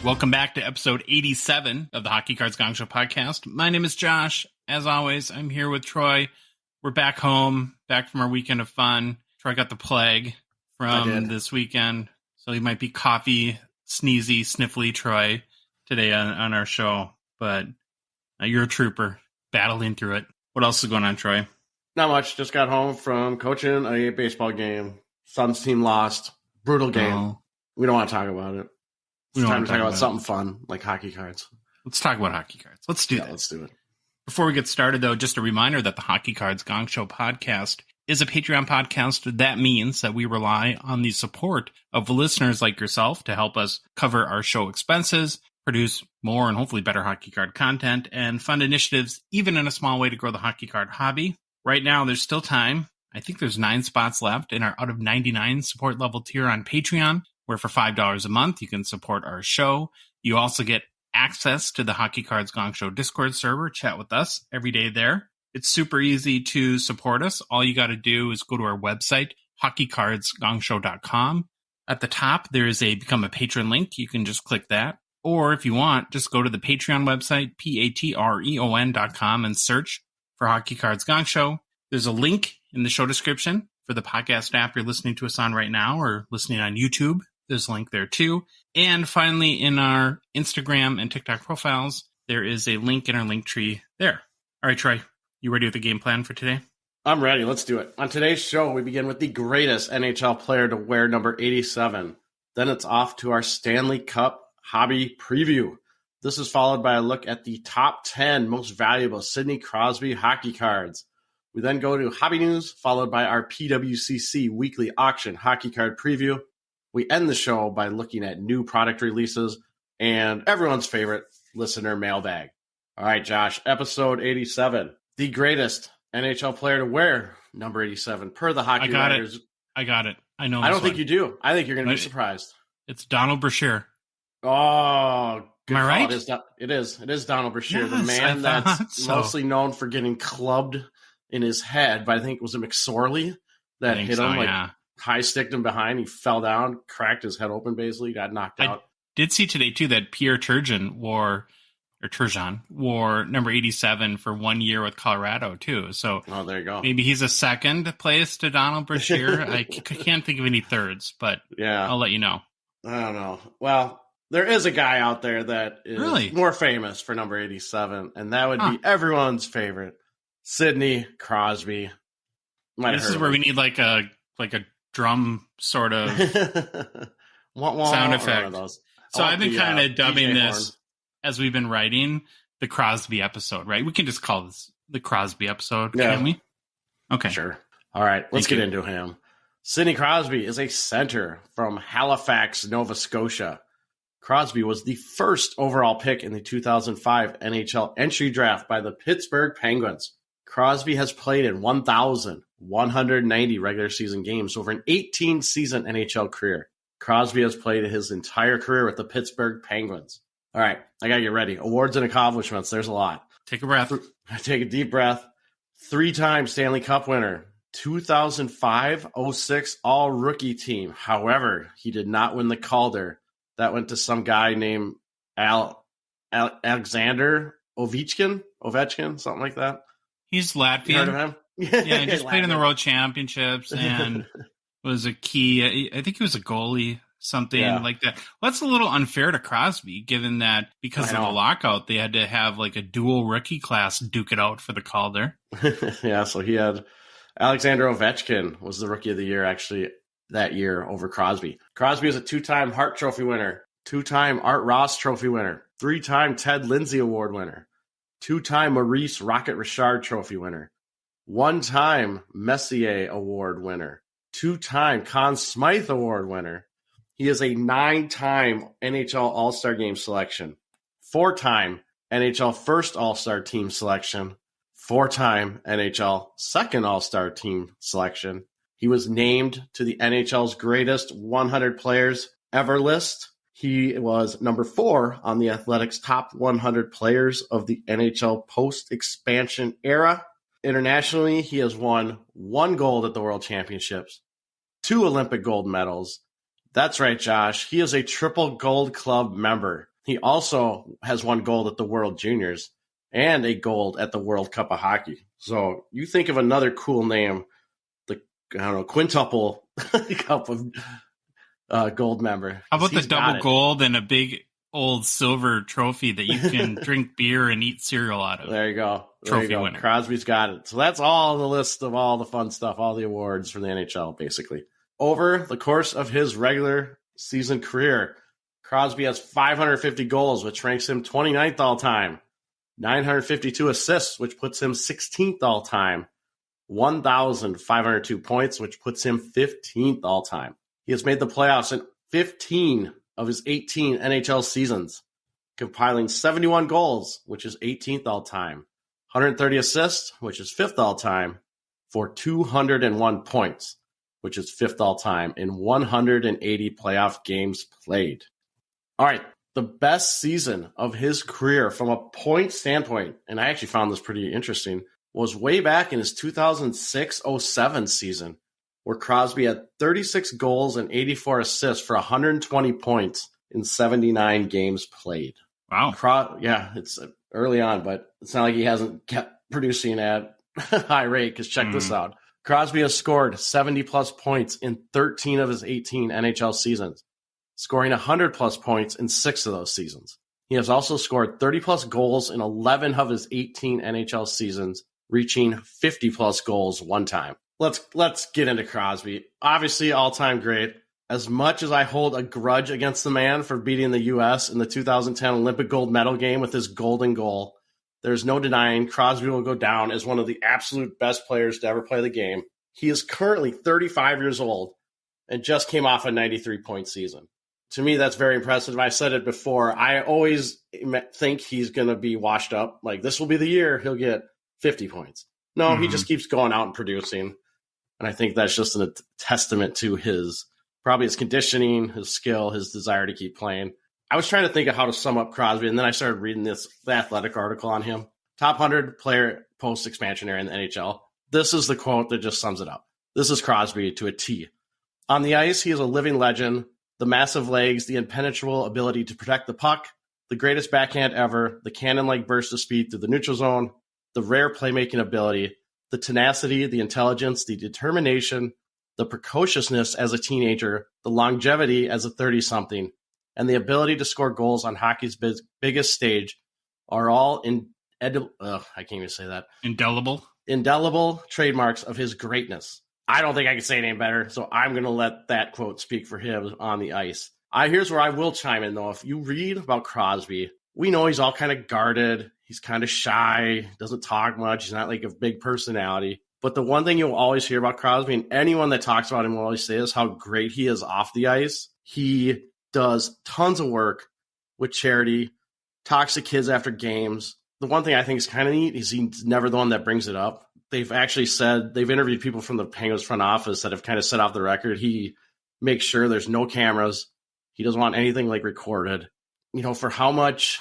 Welcome back to episode 87 of the Hockey Cards Gongshow podcast. My name is Josh. As always, I'm here with Troy. We're back home, back from our weekend of fun. Troy got the plague from this weekend, so he might be coffee, sneezy, sniffly Troy today on our show. But you're a trooper, battling through it. What else is going on, Troy? Not much. Just got home from coaching a baseball game. Suns team lost. Brutal game. Oh. We don't want to talk about it. It's time to talk about something fun, like hockey cards. Let's talk about hockey cards. Let's do that. Let's do it. Before we get started, though, just a reminder that the Hockey Cards Gongshow podcast is a Patreon podcast. That means that we rely on the support of listeners like yourself to help us cover our show expenses, produce more and hopefully better hockey card content, and fund initiatives, even in a small way, to grow the hockey card hobby. Right now, there's still time. I think there's 9 spots left in our out of 99 support level tier on Patreon, where for $5 a month, you can support our show. You also get access to the Hockey Cards Gongshow Discord server, chat with us every day there. It's super easy to support us. All you got to do is go to our website, hockeycardsgongshow.com. At the top, there is a Become a Patron link. You can just click that. Or if you want, just go to the Patreon website, patreon.com, and search for Hockey Cards Gongshow. There's a link in the show description for the podcast app you're listening to us on right now or listening on YouTube. There's a link there too. And finally, in our Instagram and TikTok profiles, there is a link in our link tree there. All right, Troy, you ready with the game plan for today? I'm ready. Let's do it. On today's show, we begin with the greatest NHL player to wear number 87. Then it's off to our Stanley Cup hobby preview. This is followed by a look at the top 10 most valuable Sidney Crosby hockey cards. We then go to hobby news, followed by our PWCC Weekly auction hockey card preview. We end the show by looking at new product releases and everyone's favorite listener mailbag. All right, Josh, episode 87. The greatest NHL player to wear number 87 per the Hockey Writers. I got it. I know. I don't think you do. I think you're going to be surprised. It's Donald Brashear. Oh, am I right? It is Donald Brashear, the man that's mostly known for getting clubbed in his head, but I think it was a McSorley that hit him, high-sticked him behind. He fell down, cracked his head open, basically, got knocked out. Did see today, too, that Pierre Turgeon wore number 87 for 1 year with Colorado, too. So there you go. Maybe he's a second place to Donald Brashear. I can't think of any thirds, but yeah, I'll let you know. I don't know. Well, there is a guy out there that is more famous for number 87, and that would be everyone's favorite, Sidney Crosby. This is where we need like a drum sort of sound effect. So I've been kind of dubbing this as we've been writing the Crosby episode, right? We can just call this the Crosby episode, can't we? Okay. Sure. All right, let's get into him. Sidney Crosby is a center from Halifax, Nova Scotia. Crosby was the first overall pick in the 2005 NHL entry draft by the Pittsburgh Penguins. Crosby has played in 1,190 regular season games over an 18-season NHL career. Crosby has played his entire career with the Pittsburgh Penguins. All right, I got to get ready. Awards and accomplishments. There's a lot. Take a breath. Take a deep breath. 3-time Stanley Cup winner. 2005-06 All-Rookie team. However, he did not win the Calder. That went to some guy named Alexander Ovechkin, something like that. He's Latvian. You heard of him? Yeah, he just played in the World Championships and was a key. I think he was a goalie, something like that. Well, that's a little unfair to Crosby, given that because of the lockout, they had to have like a dual rookie class duke it out for the Calder. Yeah, so he had Alexander Ovechkin was the Rookie of the Year actually that year over Crosby. Crosby is a 2-time Hart Trophy winner, 2-time Art Ross Trophy winner, 3-time Ted Lindsay Award winner, 2-time Maurice Rocket Richard Trophy winner, 1-time Messier Award winner, 2-time Conn Smythe Award winner. He is a 9-time NHL All-Star Game selection, 4-time NHL First All-Star Team selection, 4-time NHL Second All-Star Team selection. He was named to the NHL's greatest 100 players ever list. He was number 4 on the Athletics' top 100 players of the NHL post-expansion era. Internationally, he has won 1 gold at the World Championships, 2 Olympic gold medals. That's right, Josh. He is a triple Gold Club member. He also has won gold at the World Juniors and a gold at the World Cup of Hockey. So you think of another cool name, the quintuple cup of gold member. How about the double gold and a big old silver trophy that you can drink beer and eat cereal out of? There you go. Trophy winner. Crosby's got it. So that's all the list of all the fun stuff, all the awards from the NHL, basically. Over the course of his regular season career, Crosby has 550 goals, which ranks him 29th all-time. 952 assists, which puts him 16th all-time. 1,502 points, which puts him 15th all-time. He has made the playoffs in 15 of his 18 NHL seasons, compiling 71 goals, which is 18th all-time. 130 assists, which is 5th all-time, for 201 points, which is 5th all-time, in 180 playoff games played. All right, the best season of his career from a point standpoint, and I actually found this pretty interesting, was way back in his 2006-07 season, where Crosby had 36 goals and 84 assists for 120 points in 79 games played. Wow. Yeah, it's early on, but it's not like he hasn't kept producing at a high rate, because check this out. Crosby has scored 70-plus points in 13 of his 18 NHL seasons, scoring 100-plus points in 6 of those seasons. He has also scored 30-plus goals in 11 of his 18 NHL seasons, reaching 50-plus goals one time. Let's get into Crosby. Obviously, all-time great. As much as I hold a grudge against the man for beating the U.S. in the 2010 Olympic gold medal game with his golden goal, there's no denying Crosby will go down as one of the absolute best players to ever play the game. He is currently 35 years old and just came off a 93-point season. To me, that's very impressive. I said it before. I always think he's going to be washed up. Like, this will be the year he'll get 50 points. No, he just keeps going out and producing. And I think that's just a testament to his conditioning, his skill, his desire to keep playing. I was trying to think of how to sum up Crosby, and then I started reading the Athletic article on him. Top 100 player post-expansion era in the NHL. This is the quote that just sums it up. This is Crosby to a T. On the ice, he is a living legend. The massive legs, the impenetrable ability to protect the puck, the greatest backhand ever, the cannon-like burst of speed through the neutral zone, the rare playmaking ability, the tenacity, the intelligence, the determination, the precociousness as a teenager, the longevity as a 30-something, and the ability to score goals on hockey's biggest stage are all indelible trademarks of his greatness. I don't think I can say it any better, so I'm going to let that quote speak for him on the ice. Here's where I will chime in, though. If you read about Crosby, we know he's all kind of guarded. He's kind of shy, doesn't talk much. He's not like a big personality. But the one thing you'll always hear about Crosby, and anyone that talks about him will always say, is how great he is off the ice. He does tons of work with charity, talks to kids after games. The one thing I think is kind of neat is he's never the one that brings it up. They've actually said, they've interviewed people from the Penguins front office that have kind of set off the record. He makes sure there's no cameras. He doesn't want anything like recorded. You know, for how much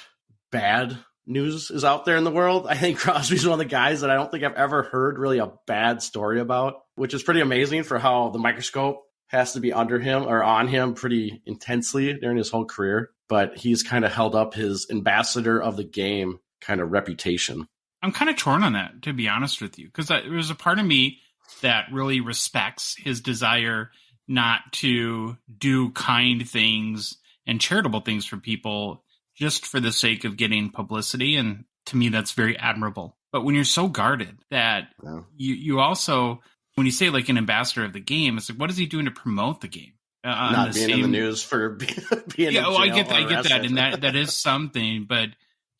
bad news is out there in the world, I think Crosby's one of the guys that I don't think I've ever heard really a bad story about, which is pretty amazing for how the microscope has to be under him or on him pretty intensely during his whole career. But he's kind of held up his ambassador of the game kind of reputation. I'm kind of torn on that, to be honest with you, because there's a part of me that really respects his desire not to do kind things and charitable things for people just for the sake of getting publicity. And to me, that's very admirable. But when you're so guarded that you also, when you say like an ambassador of the game, it's like, what is he doing to promote the game? Not being in the news for being in jail. I get that. And that is something, but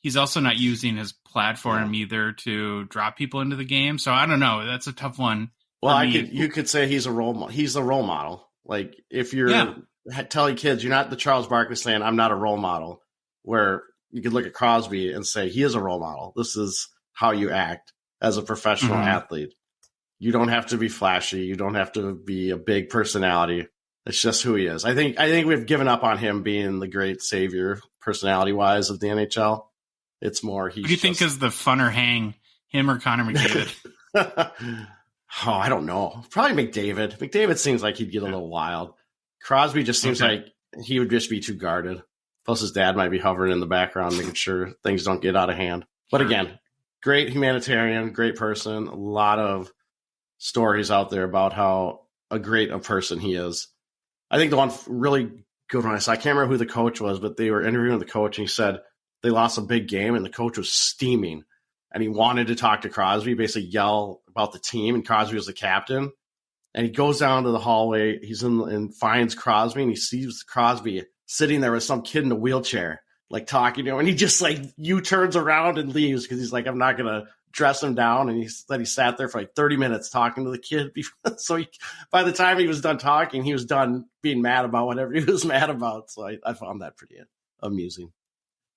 he's also not using his platform either to draw people into the game. So I don't know. That's a tough one. Well, you could say he's a role model. He's the role model. Like if you're telling kids you're not the Charles Barkley saying I'm not a role model, where you could look at Crosby and say he is a role model. This is how you act as a professional athlete. You don't have to be flashy. You don't have to be a big personality. It's just who he is. I think we've given up on him being the great savior personality-wise of the NHL. It's more Who do you think is the funner hang, him or Connor McDavid? I don't know. Probably McDavid. McDavid seems like he'd get a little wild. Crosby just seems like he would just be too guarded. Plus his dad might be hovering in the background, making sure things don't get out of hand. But again, great humanitarian, great person. A lot of stories out there about how great a person he is. I think the one really good one I saw, I can't remember who the coach was, but they were interviewing the coach, and he said they lost a big game, and the coach was steaming, and he wanted to talk to Crosby, basically yell about the team, and Crosby was the captain. And he goes down to the hallway, and finds Crosby, and he sees Crosby sitting there with some kid in a wheelchair, like talking to him, and he just like U-turns around and leaves because he's like, I'm not gonna dress him down. And he sat there for like 30 minutes talking to the kid. So by the time he was done talking, he was done being mad about whatever he was mad about. So I found that pretty amusing.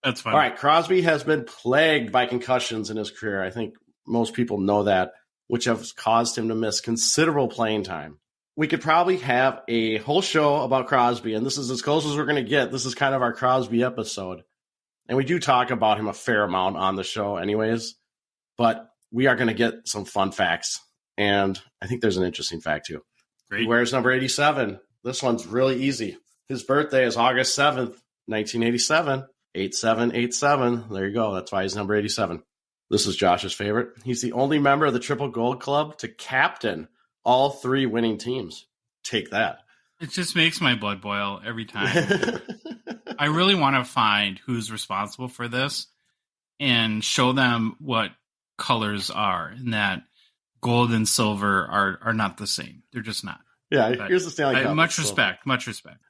That's fun. All right, Crosby has been plagued by concussions in his career. I think most people know that, which has caused him to miss considerable playing time. We could probably have a whole show about Crosby, and this is as close as we're going to get. This is kind of our Crosby episode. And we do talk about him a fair amount on the show anyways, but we are going to get some fun facts. And I think there's an interesting fact too. Great. He wears number 87. This one's really easy. His birthday is August 7th, 1987. 8787. There you go. That's why he's number 87. This is Josh's favorite. He's the only member of the Triple Gold Club to captain all three winning teams. Take that. It just makes my blood boil every time. I really want to find who's responsible for this and show them what colors are, and that gold and silver are not the same. They're just not. Yeah, But here's the Stanley Cup. Much respect.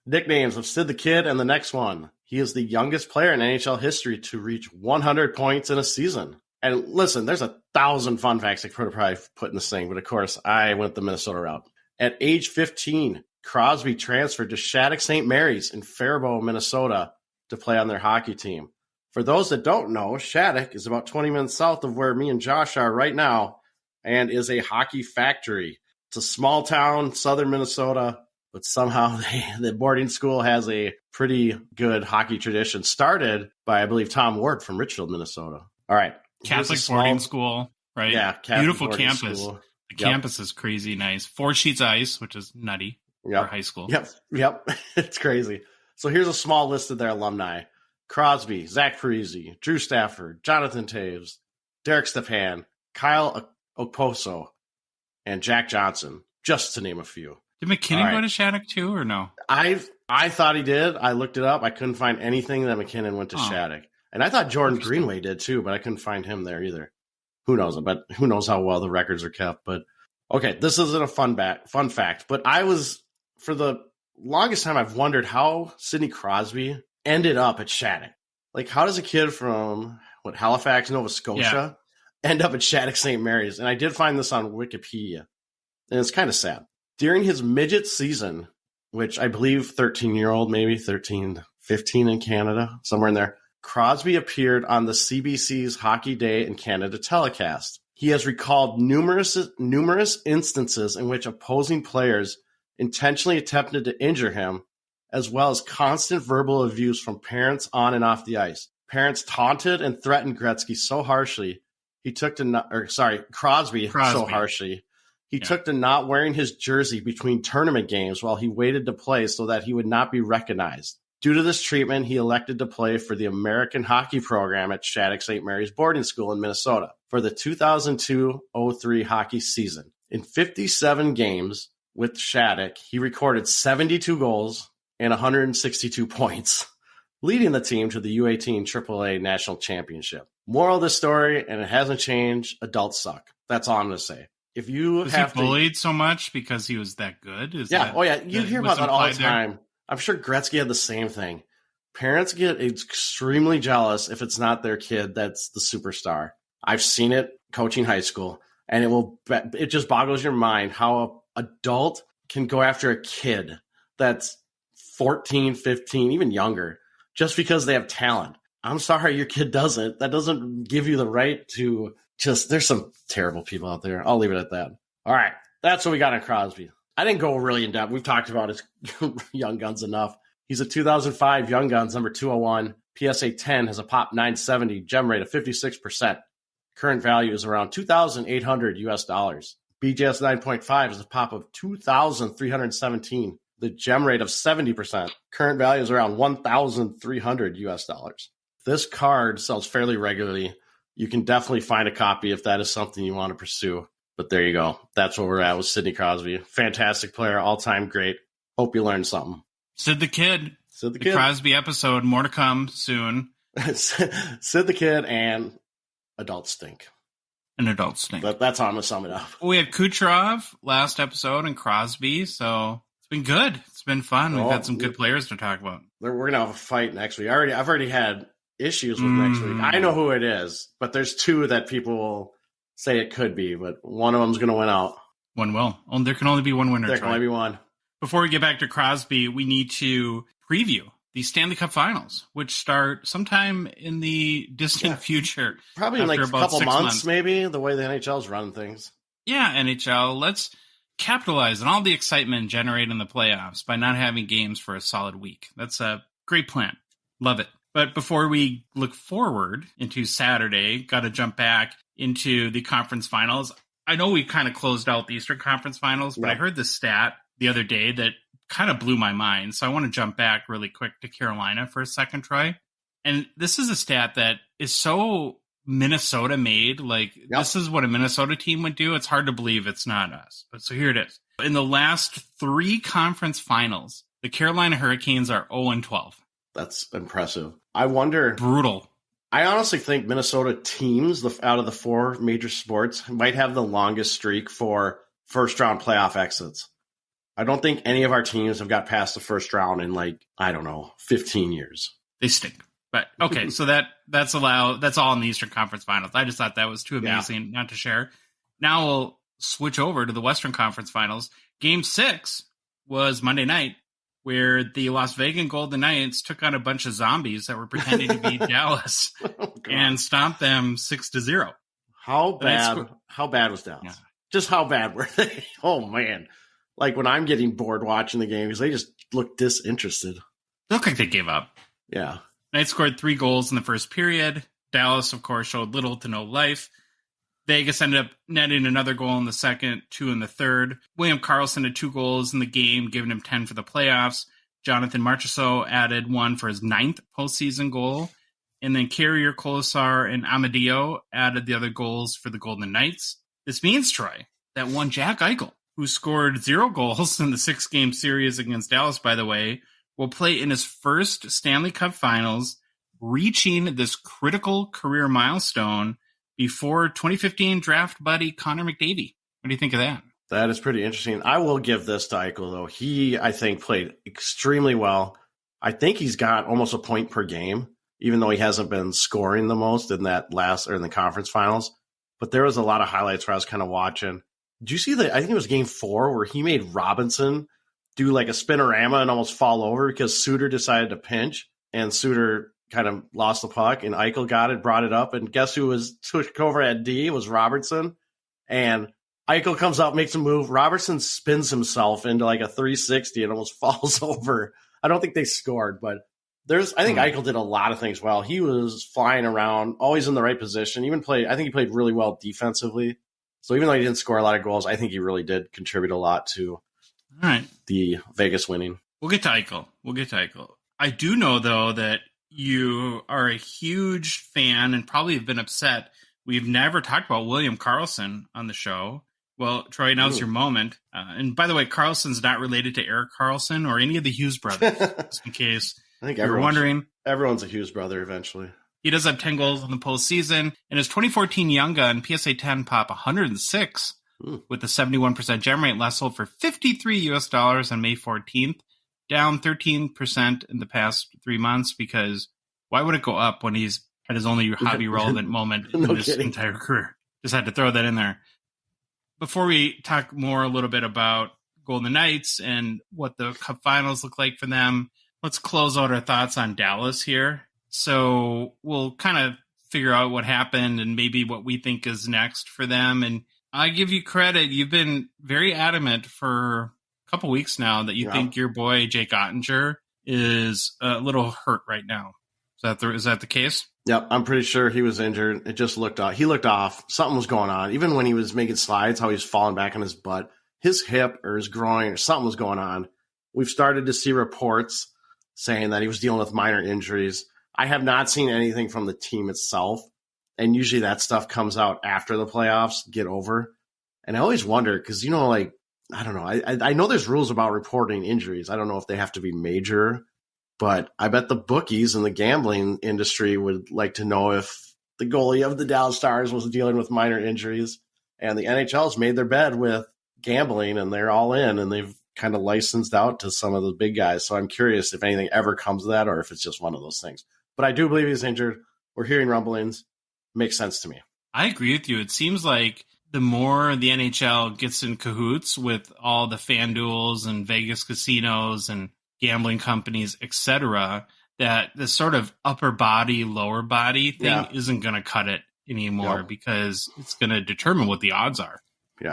Nicknames of Sid the Kid, and the next one. He is the youngest player in NHL history to reach 100 points in a season. And listen, there's 1,000 fun facts I could have probably put in this thing, but of course, I went the Minnesota route. At age 15, Crosby transferred to Shattuck St. Mary's in Faribault, Minnesota, to play on their hockey team. For those that don't know, Shattuck is about 20 minutes south of where me and Josh are right now, and is a hockey factory. It's a small town, southern Minnesota, but somehow the boarding school has a pretty good hockey tradition, started by, I believe, Tom Ward from Richfield, Minnesota. All right. Catholic boarding school, right? Yeah. Catholic Beautiful campus. School. The campus is crazy nice. 4 sheets of ice, which is nutty for high school. Yep. It's crazy. So here's a small list of their alumni. Crosby, Zach Parise, Drew Stafford, Jonathan Taves, Derek Stepan, Kyle Okposo, and Jack Johnson, just to name a few. Did McKinnon go to Shattuck too, or no? I thought he did. I looked it up. I couldn't find anything that McKinnon went to Shattuck. And I thought Jordan Greenway did too, but I couldn't find him there either. Who knows? But who knows how well the records are kept. But okay, this isn't a fun fact, but for the longest time, I've wondered how Sidney Crosby ended up at Shattuck. Like, how does a kid from Halifax, Nova Scotia, end up at Shattuck St. Mary's? And I did find this on Wikipedia, and it's kind of sad. During his midget season, which I believe 13-year-old, maybe 13, 15 in Canada, somewhere in there, Crosby appeared on the CBC's Hockey Day in Canada telecast. He has recalled numerous instances in which opposing players intentionally attempted to injure him, as well as constant verbal abuse from parents on and off the ice. Parents taunted and threatened Gretzky so harshly, Crosby so harshly, he took to not wearing his jersey between tournament games while he waited to play so that he would not be recognized. Due to this treatment, he elected to play for the American hockey program at Shattuck St. Mary's boarding school in Minnesota for the 2002-03 hockey season. In 57 games with Shattuck, he recorded 72 goals and 162 points, leading the team to the U18 AAA National Championship. Moral of the story, and it hasn't changed, adults suck. That's all I'm going to say. If you was he bullied so much because he was that good? You hear about that all the time. I'm sure Gretzky had the same thing. Parents get extremely jealous if it's not their kid that's the superstar. I've seen it coaching high school, and it just boggles your mind how an adult can go after a kid that's 14, 15, even younger, just because they have talent. I'm sorry your kid doesn't. That doesn't give you the right to there's some terrible people out there. I'll leave it at that. All right. That's what we got on Crosby. I didn't go really in depth. We've talked about his Young Guns enough. He's a 2005 Young Guns, number 201. PSA 10 has a pop 970, gem rate of 56%. Current value is around $2,800 US. BGS 9.5 is a pop of 2,317. the gem rate of 70%. Current value is around $1,300 US. This card sells fairly regularly. You can definitely find a copy if that is something you want to pursue. But there you go. That's where we're at with Sidney Crosby. Fantastic player, all-time great. Hope you learned something. Sid the Kid. Sid the Kid. Crosby episode, more to come soon. Sid the Kid and Adult Stink. An adult stink. That's how I'm going to sum it up. We had Kucherov last episode and Crosby, so it's been good. It's been fun. We've had some good players to talk about. We're going to have a fight next week. I've already had issues with next week. I know who it is, but there's two that people will say it could be, but one of them's going to win out. One will. Oh, there can only be one winner. There can only be one. Before we get back to Crosby, we need to preview the Stanley Cup Finals, which start sometime in the distant future. Probably in like a couple months, maybe, the way the NHL's running things. Yeah, NHL. Let's capitalize on all the excitement generated in the playoffs by not having games for a solid week. That's a great plan. Love it. But before we look forward into Saturday, got to jump back into the conference finals. I know we kind of closed out the Eastern Conference Finals, but I heard this stat the other day that kind of blew my mind. So I want to jump back really quick to Carolina for a second, Troy. And this is a stat that is so Minnesota made. Like, this is what a Minnesota team would do. It's hard to believe it's not us. But so here it is. In the last 3 conference finals, the Carolina Hurricanes are 0-12. That's impressive. I wonder. Brutal. I honestly think Minnesota teams, out of the 4 major sports, might have the longest streak for first-round playoff exits. I don't think any of our teams have got past the first round in 15 years. They stink. But okay, so that's all in the Eastern Conference Finals. I just thought that was too amazing not to share. Now we'll switch over to the Western Conference Finals. Game 6 was Monday night, where the Las Vegas Golden Knights took on a bunch of zombies that were pretending to be Dallas and stomped them 6-0. How bad was Dallas? Yeah. Just how bad were they? Oh man. Like when I'm getting bored watching the game because they just look disinterested. They look like they gave up. Yeah. Knights scored 3 goals in the first period. Dallas, of course, showed little to no life. Vegas ended up netting another goal in the second, 2 in the third. William Karlsson had 2 goals in the game, giving him 10 for the playoffs. Jonathan Marchessault added 1 for his 9th postseason goal. And then Carrier, Colasar, and Amadio added the other goals for the Golden Knights. This means, Troy, that one Jack Eichel, who scored 0 goals in the 6-game series against Dallas, by the way, will play in his first Stanley Cup Finals, reaching this critical career milestone before 2015 draft buddy Connor McDavid. What do you think of that? That is pretty interesting. I will give this to Eichel, though. He, I think, played extremely well. I think he's got almost a point per game, even though he hasn't been scoring the most in that in the conference finals. But there was a lot of highlights where I was kind of watching. Did you see I think it was game 4 where he made Robinson do like a spinorama and almost fall over because Suter decided to pinch and Suter kind of lost the puck and Eichel got it, brought it up. And guess who took over at D? It was Robertson. And Eichel comes out, makes a move. Robertson spins himself into like a 360 and almost falls over. I don't think they scored, but I think Eichel did a lot of things well. He was flying around, always in the right position. I think he played really well defensively. So even though he didn't score a lot of goals, I think he really did contribute a lot to the Vegas winning. We'll get to Eichel. I do know, though, that you are a huge fan and probably have been upset. We've never talked about William Karlsson on the show. Well, Troy, now's your moment. And by the way, Karlsson's not related to Erik Karlsson or any of the Hughes brothers, just in case I think you're wondering. Everyone's a Hughes brother eventually. He does have 10 goals in the postseason. And his 2014 Young Gun PSA 10 pop 106 with a 71% gem rate last sold for $53 on May 14th, down 13% in the past 3 months because why would it go up when he's at his only hobby relevant moment in his entire career? Just had to throw that in there. Before we talk more a little bit about Golden Knights and what the Cup Finals look like for them, let's close out our thoughts on Dallas here. So we'll kind of figure out what happened and maybe what we think is next for them. And I give you credit. You've been very adamant for a couple weeks now that you think your boy Jake Ottinger is a little hurt right now. Is that the case? Yep, I'm pretty sure he was injured. It just looked off. He looked off. Something was going on. Even when he was making slides, how he was falling back on his butt, his hip or his groin or something was going on. we've started to see reports saying that he was dealing with minor injuries. I have not seen anything from the team itself. And usually that stuff comes out after the playoffs get over. And I always wonder, because, I don't know. I know there's rules about reporting injuries. I don't know if they have to be major, but I bet the bookies and the gambling industry would like to know if the goalie of the Dallas Stars was dealing with minor injuries. And the NHL's made their bed with gambling, and they're all in, and they've kind of licensed out to some of the big guys. So I'm curious if anything ever comes of that or if it's just one of those things. But I do believe he's injured. We're hearing rumblings. Makes sense to me. I agree with you. It seems like the more the NHL gets in cahoots with all the FanDuels and Vegas casinos and gambling companies, etc., that the sort of upper body, lower body thing isn't going to cut it anymore because it's going to determine what the odds are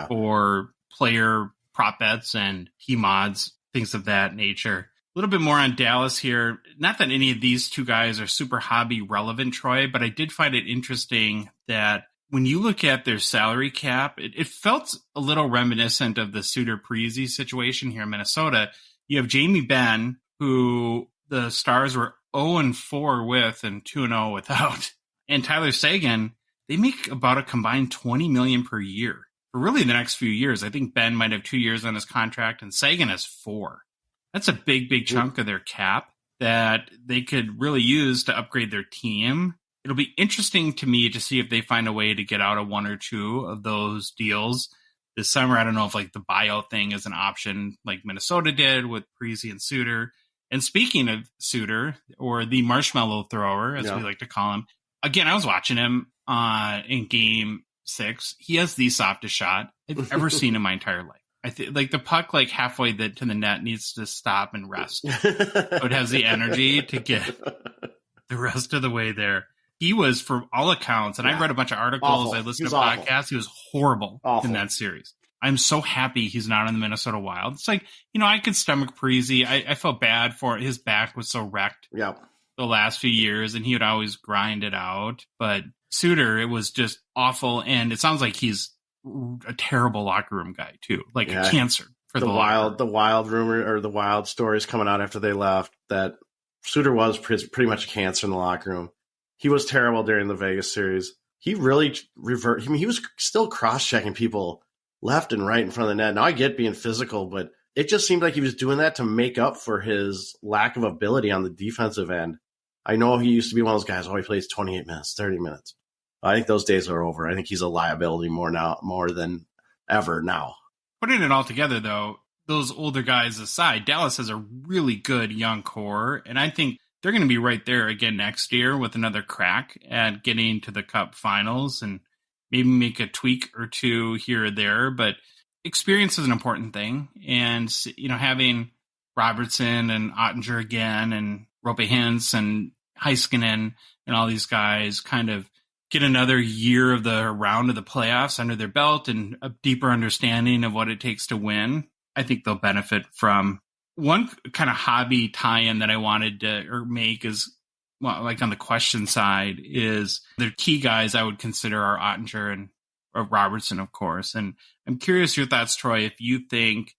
for player prop bets and P-mods, things of that nature. A little bit more on Dallas here. Not that any of these two guys are super hobby relevant, Troy, but I did find it interesting that when you look at their salary cap, it felt a little reminiscent of the Suter-Parise situation here in Minnesota. You have Jamie Benn, who the Stars were 0-4 with and 2-0 without. And Tyler Seguin, they make about a combined $20 million per year for really the next few years. I think Ben might have 2 years on his contract and Seguin has 4. That's a big, big chunk of their cap that they could really use to upgrade their team. It'll be interesting to me to see if they find a way to get out of one or two of those deals this summer. I don't know if the buyout thing is an option like Minnesota did with Parise and Suter. And speaking of Suter, or the marshmallow thrower, as we like to call him, again, I was watching him in Game 6. He has the softest shot I've ever seen in my entire life. I think the puck halfway to the net needs to stop and rest. So it has the energy to get the rest of the way there. He was, for all accounts, and I've read a bunch of articles, I listened to podcasts, he was horrible in that series. I'm so happy he's not in the Minnesota Wild. It's I could stomach Parise. I felt bad for it. His back was so wrecked the last few years, and he would always grind it out. But Suter, it was just awful, and it sounds like he's a terrible locker room guy, too. A cancer for the Wild. The Wild rumor, or the Wild stories coming out after they left, that Suter was pretty much a cancer in the locker room. He was terrible during the Vegas series. He really reverted. He was still cross-checking people left and right in front of the net. Now I get being physical, but it just seemed like he was doing that to make up for his lack of ability on the defensive end. I know he used to be one of those guys, he plays 28 minutes, 30 minutes. I think those days are over. I think he's a liability more than ever now. Putting it all together, though, those older guys aside, Dallas has a really good young core, and I think they're going to be right there again next year with another crack at getting to the Cup Finals and maybe make a tweak or two here or there. But experience is an important thing. And, having Robertson and Ottinger again and Rope Hintz and Heiskanen and all these guys kind of get another year of the round of the playoffs under their belt and a deeper understanding of what it takes to win, I think they'll benefit from. One kind of hobby tie-in that I wanted to make is, on the question side, is the key guys I would consider are Ottinger and Robertson, of course. And I'm curious your thoughts, Troy, if you think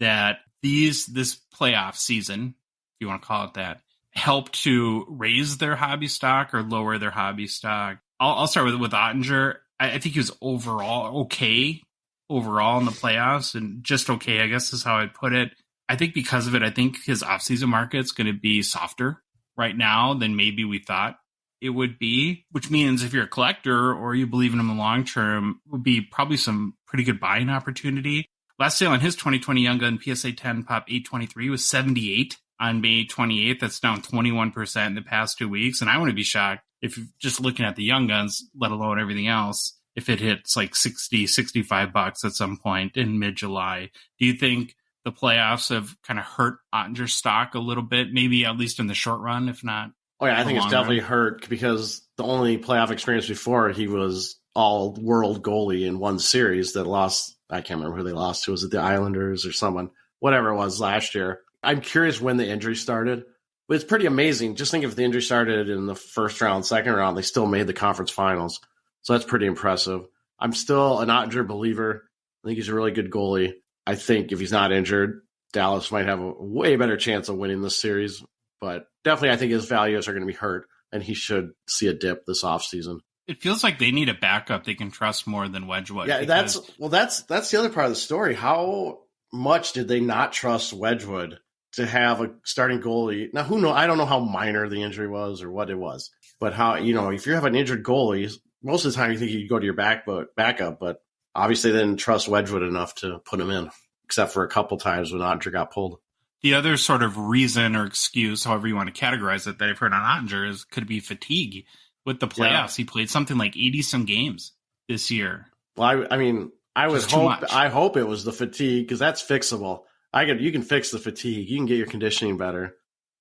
that this playoff season, if you want to call it that, helped to raise their hobby stock or lower their hobby stock. I'll start with Ottinger. I think he was okay in the playoffs, and just okay, I guess is how I'd put it. I think because of it, I think his offseason market's going to be softer right now than maybe we thought it would be, which means if you're a collector or you believe in him in the long term, would be probably some pretty good buying opportunity. Last sale on his 2020 Young Gun PSA 10 Pop 823 was 78 on May 28th. That's down 21% in the past 2 weeks. And I wouldn't be shocked if you're just looking at the Young Guns, let alone everything else, if it hits $60-65 at some point in mid-July. Do you think the playoffs have kind of hurt Ottinger's stock a little bit, maybe at least in the short run, if not? Oh, yeah, I think it's definitely hurt because the only playoff experience before, he was all-world goalie in one series that lost. I can't remember who they lost to. Was it the Islanders or someone? Whatever it was last year. I'm curious when the injury started. But it's pretty amazing. Just think if the injury started in the first round, second round, they still made the conference finals. So that's pretty impressive. I'm still an Ottinger believer. I think he's a really good goalie. I think if he's not injured, Dallas might have a way better chance of winning this series. But definitely, I think his values are going to be hurt, and he should see a dip this offseason. It feels like they need a backup they can trust more than Wedgwood. Yeah, that's the other part of the story. How much did they not trust Wedgwood to have a starting goalie? Now, who knows? I don't know how minor the injury was or what it was, but how, if you have an injured goalie, most of the time you think you go to your backup, but obviously they didn't trust Wedgwood enough to put him in, except for a couple times when Ottinger got pulled. The other sort of reason or excuse, however you want to categorize it, that I've heard on Ottinger could be fatigue. With the playoffs, He played something like 80-some games this year. Well, I hope it was the fatigue, because that's fixable. You can fix the fatigue. You can get your conditioning better.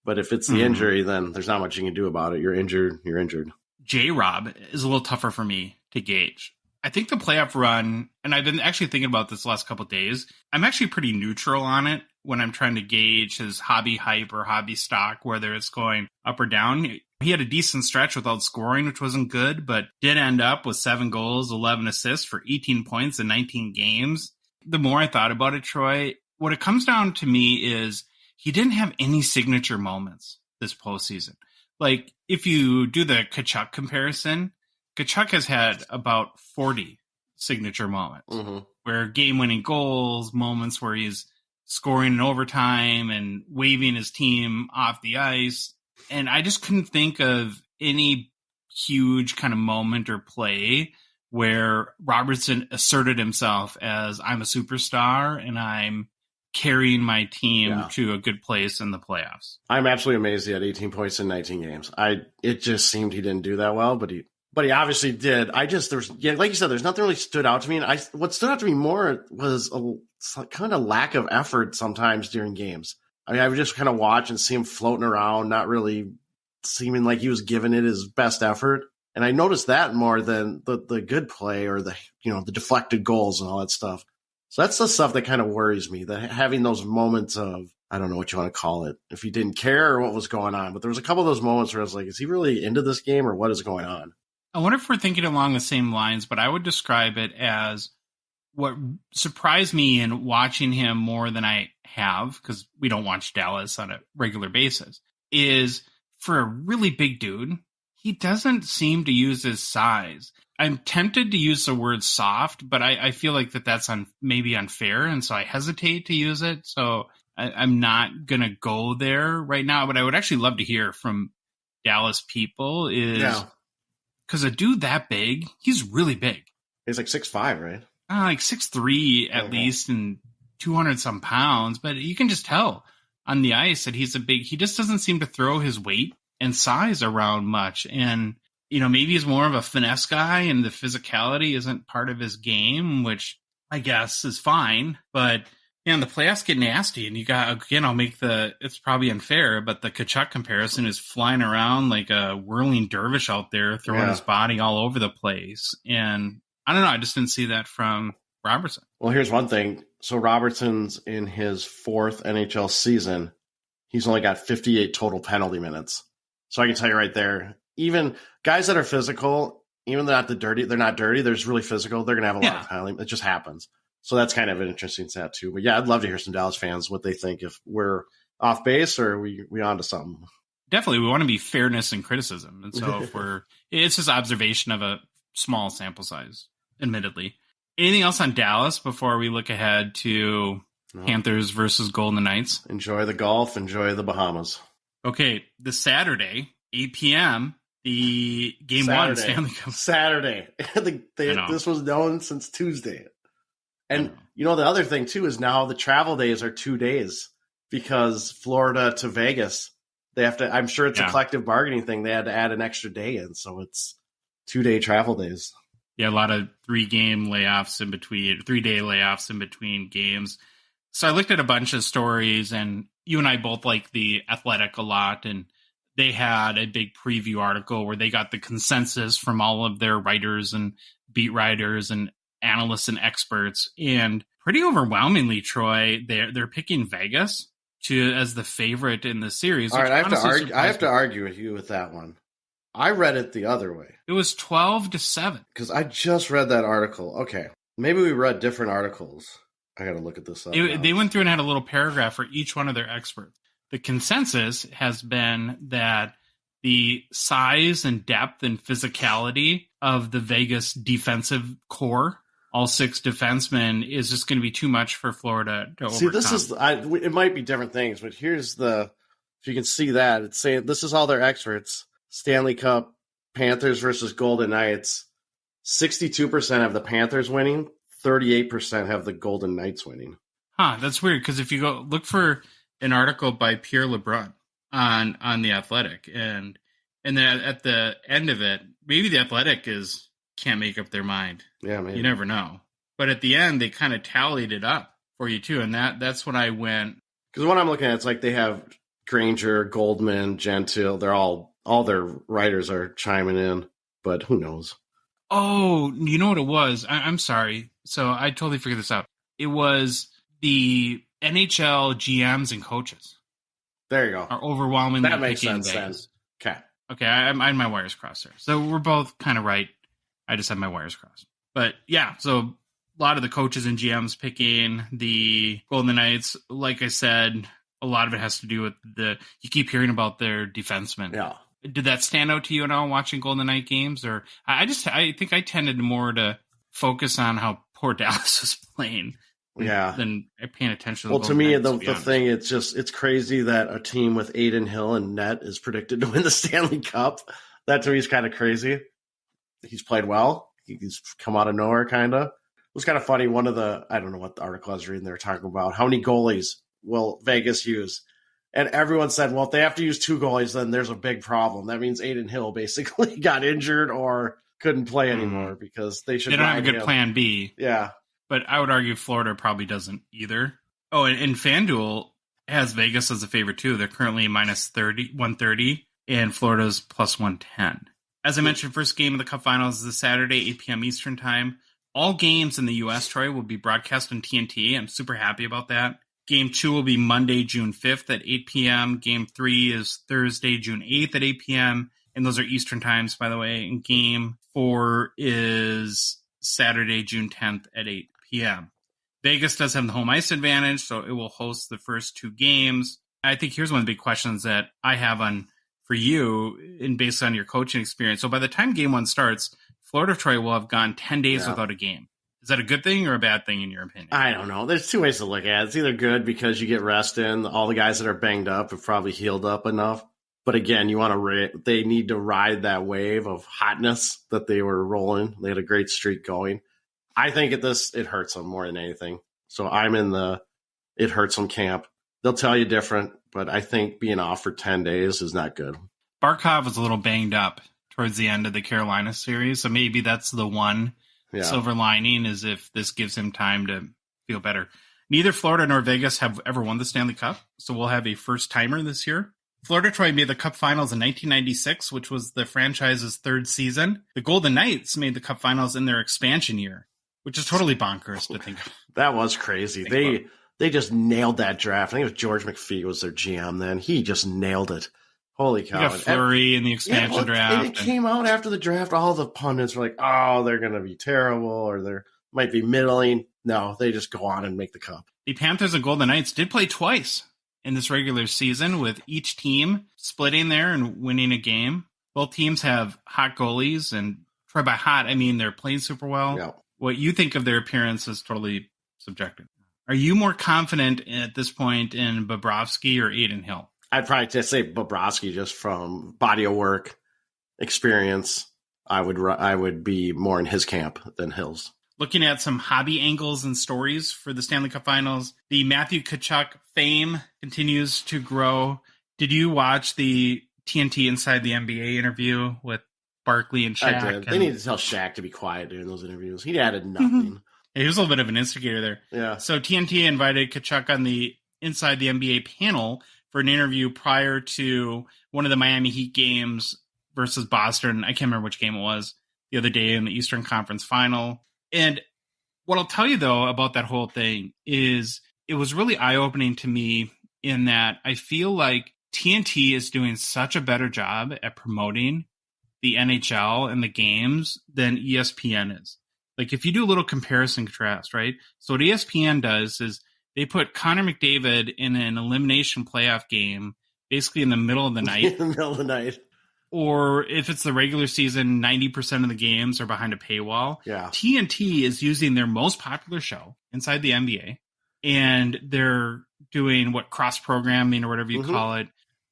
But if it's the injury, then there's not much you can do about it. You're injured. J-Rob is a little tougher for me to gauge. I think the playoff run, and I've been actually thinking about this the last couple of days, I'm actually pretty neutral on it when I'm trying to gauge his hobby hype or hobby stock, whether it's going up or down. He had a decent stretch without scoring, which wasn't good, but did end up with 7 goals, 11 assists for 18 points in 19 games. The more I thought about it, Troy, what it comes down to me is he didn't have any signature moments this postseason. Like, if you do the Tkachuk comparison, Tkachuk has had about 40 signature moments where game-winning goals, moments where he's scoring in overtime and waving his team off the ice. And I just couldn't think of any huge kind of moment or play where Robertson asserted himself as, I'm a superstar and I'm carrying my team to a good place in the playoffs. I'm absolutely amazed he had 18 points in 19 games. It just seemed he didn't do that well, but he obviously did. Like you said, there's nothing really stood out to me. And what stood out to me more was a kind of lack of effort sometimes during games. I mean, I would just kind of watch and see him floating around, not really seeming like he was giving it his best effort. And I noticed that more than the good play or the deflected goals and all that stuff. So that's the stuff that kind of worries me, that having those moments of, I don't know what you want to call it, if he didn't care or what was going on. But there was a couple of those moments where I was like, is he really into this game or what is going on? I wonder if we're thinking along the same lines, but I would describe it as what surprised me in watching him more than I have, because we don't watch Dallas on a regular basis, is for a really big dude, he doesn't seem to use his size. I'm tempted to use the word soft, but I feel like that's maybe unfair, and so I hesitate to use it. So I'm not going to go there right now, but I would actually love to hear from Dallas people because a dude that big, he's really big. He's like 6'5", right? Like 6'3" at least, and 200-some pounds. But you can just tell on the ice that he just doesn't seem to throw his weight and size around much. And, maybe he's more of a finesse guy and the physicality isn't part of his game, which I guess is fine. But, the playoffs get nasty. And you got, again, it's probably unfair, but the Tkachuk comparison is flying around like a whirling dervish out there, throwing his body all over the place. And I don't know. I just didn't see that from Robertson. Well, here's one thing. So Robertson's in his 4th NHL season. He's only got 58 total penalty minutes. So I can tell you right there, even guys that are physical, even though they're not dirty, they're just really physical, they're going to have a lot of penalty. It just happens. So that's kind of an interesting stat too. But yeah, I'd love to hear some Dallas fans, what they think, if we're off base or we on to something. Definitely. We want to be fairness and criticism. And so it's just observation of a small sample size, admittedly. Anything else on Dallas before we look ahead to Panthers versus Golden Knights? Enjoy the golf. Enjoy the Bahamas. Okay. This Saturday, 8 p.m., the Game 1 Stanley Cup. Saturday. This was known since Tuesday. And, the other thing, too, is now the travel days are 2 days because Florida to Vegas, they have to, I'm sure it's a collective bargaining thing. They had to add an extra day in. So it's 2-day travel days. Yeah, a lot of 3-day layoffs in between games. So I looked at a bunch of stories, and you and I both like The Athletic a lot, and they had a big preview article where they got the consensus from all of their writers and beat writers and analysts and experts, and pretty overwhelmingly, Troy, they're picking Vegas as the favorite in the series. All right, I have to argue with you with that one. I read it the other way. It was 12-7. Because I just read that article. Okay, maybe we read different articles, I got to look at this up. They went through and had a little paragraph for each one of their experts. The consensus has been that the size and depth and physicality of the Vegas defensive core, all 6 defensemen, is just going to be too much for Florida to overcome. See, this is, it might be different things, but here's if you can see that, it's saying this is all their experts. Stanley Cup, Panthers versus Golden Knights. 62% have the Panthers winning, 38% have the Golden Knights winning. Huh, that's weird, because if you go look for an article by Pierre LeBrun on The Athletic, and then at the end of it, maybe The Athletic can't make up their mind. Yeah, maybe. You never know. But at the end, they kind of tallied it up for you, too, and that's when I went. Because what I'm looking at, it's like they have Granger, Goldman, Gentile, they're all their writers are chiming in, but who knows? Oh, you know what it was? I'm sorry. So I totally figured this out. It was the NHL GMs and coaches. There you go. Are overwhelmingly that makes picking sense then. Okay, I had my wires crossed there. So we're both kind of right. I just had my wires crossed. But yeah, so a lot of the coaches and GMs picking the Golden Knights. Like I said, a lot of it has to do with you keep hearing about their defensemen. Yeah. Did that stand out to you at all watching Golden Knight games? Or I think I tended more to focus on how poor Dallas was playing. Yeah. Than paying attention to Well, to me, the thing, it's crazy that a team with Aiden Hill and net is predicted to win the Stanley Cup. That to me is kind of crazy. He's played well. He's come out of nowhere, kind of. It was kind of funny. I don't know what the article I was reading, they were talking about how many goalies will Vegas use? And everyone said, well, if they have to use 2 goalies, then there's a big problem. That means Aiden Hill basically got injured or couldn't play anymore because they should. They don't have a good plan B. Yeah. But I would argue Florida probably doesn't either. Oh, and FanDuel has Vegas as a favorite too. They're currently minus 130, and Florida's plus 110. As I mentioned, first game of the Cup Finals is this Saturday, 8 p.m. Eastern Time. All games in the U.S., Troy, will be broadcast on TNT. I'm super happy about that. Game 2 will be Monday, June 5th at 8 p.m. Game 3 is Thursday, June 8th at 8 p.m. And those are Eastern times, by the way. And Game 4 is Saturday, June 10th at 8 p.m. Vegas does have the home ice advantage, so it will host the first 2 games. I think here's one of the big questions that I have for you, and based on your coaching experience. So by the time Game 1 starts, Florida, Troy, will have gone 10 days without a game. Is that a good thing or a bad thing in your opinion? I don't know. There's 2 ways to look at it. It's either good because you get rest in. All the guys that are banged up have probably healed up enough. But again, they need to ride that wave of hotness that they were rolling. They had a great streak going. I think it hurts them more than anything. So I'm in it hurts them camp. They'll tell you different, but I think being off for 10 days is not good. Barkov was a little banged up towards the end of the Carolina series, so maybe that's the one silver lining, is if this gives him time to feel better. Neither Florida nor Vegas have ever won the Stanley Cup, so we'll have a first-timer this year. Florida, Troy, made the Cup Finals in 1996, which was the franchise's 3rd season. The Golden Knights made the Cup Finals in their expansion year, which is totally bonkers to think of. That was crazy. They just nailed that draft. I think it was George McPhee was their GM then. He just nailed it. Holy cow. You got Fleury in the expansion draft. It came out after the draft. All the pundits were like, oh, they're going to be terrible or they might be middling. No, they just go on and make the Cup. The Panthers and Golden Knights did play twice in this regular season, with each team splitting there and winning a game. Both teams have hot goalies, and Troy, by hot, I mean they're playing super well. Yeah. What you think of their appearance is totally subjective. Are you more confident at this point in Bobrovsky or Aiden Hill? I'd probably just say Bobrovsky, just from body of work, experience. I would be more in his camp than Hill's. Looking at some hobby angles and stories for the Stanley Cup Finals, the Matthew Tkachuk fame continues to grow. Did you watch the TNT Inside the NBA interview with Barkley and Shaq? I did. They need to tell Shaq to be quiet during those interviews. He added nothing. He was a little bit of an instigator there. Yeah. So TNT invited Tkachuk on the Inside the NBA panel for an interview prior to one of the Miami Heat games versus Boston. I can't remember which game it was the other day in the Eastern Conference Final. And what I'll tell you, though, about that whole thing is it was really eye-opening to me in that I feel like TNT is doing such a better job at promoting the NHL and the games than ESPN is. like if you do a little comparison contrast, right? So what ESPN does is they put Connor McDavid in an elimination playoff game, basically in the middle of the night. In the middle of the night. Or if it's the regular season, 90% of the games are behind a paywall. Yeah. TNT is using their most popular show inside the NBA, and they're doing what cross-programming or whatever you call it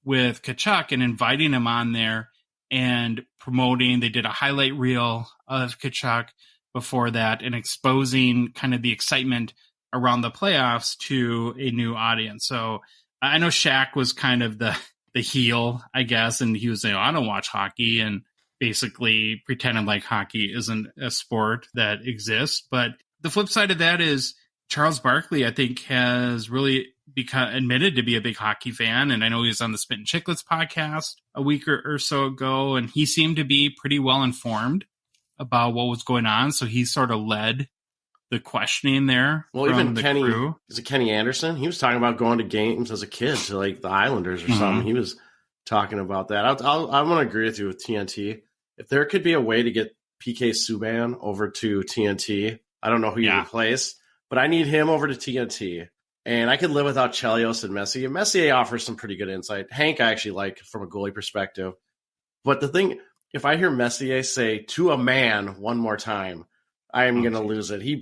with Tkachuk and inviting him on there and promoting. They did a highlight reel of Tkachuk before that and exposing kind of the excitement around the playoffs to a new audience. So I know Shaq was kind of the heel, I guess, and he was saying, I don't watch hockey, and basically pretending like hockey isn't a sport that exists. But the flip side of that is Charles Barkley, I think, has really admitted to be a big hockey fan. And I know he was on the Spit and Chicklets podcast a week or so ago, and he seemed to be pretty well informed about what was going on. So he sort of led the questioning there. Well, even the Kenny, crew. is it Kenny Anderson? He was talking about going to games as a kid to like the Islanders or something. He was talking about that. I'm going to agree with you with TNT. If there could be a way to get PK Subban over to TNT, I don't know who you replace, but I need him over to TNT. And I could live without Chelios and Messier. Messier offers some pretty good insight. Hank I actually like from a goalie perspective. But the thing, if I hear Messier say to a man one more time, I am going to lose it. He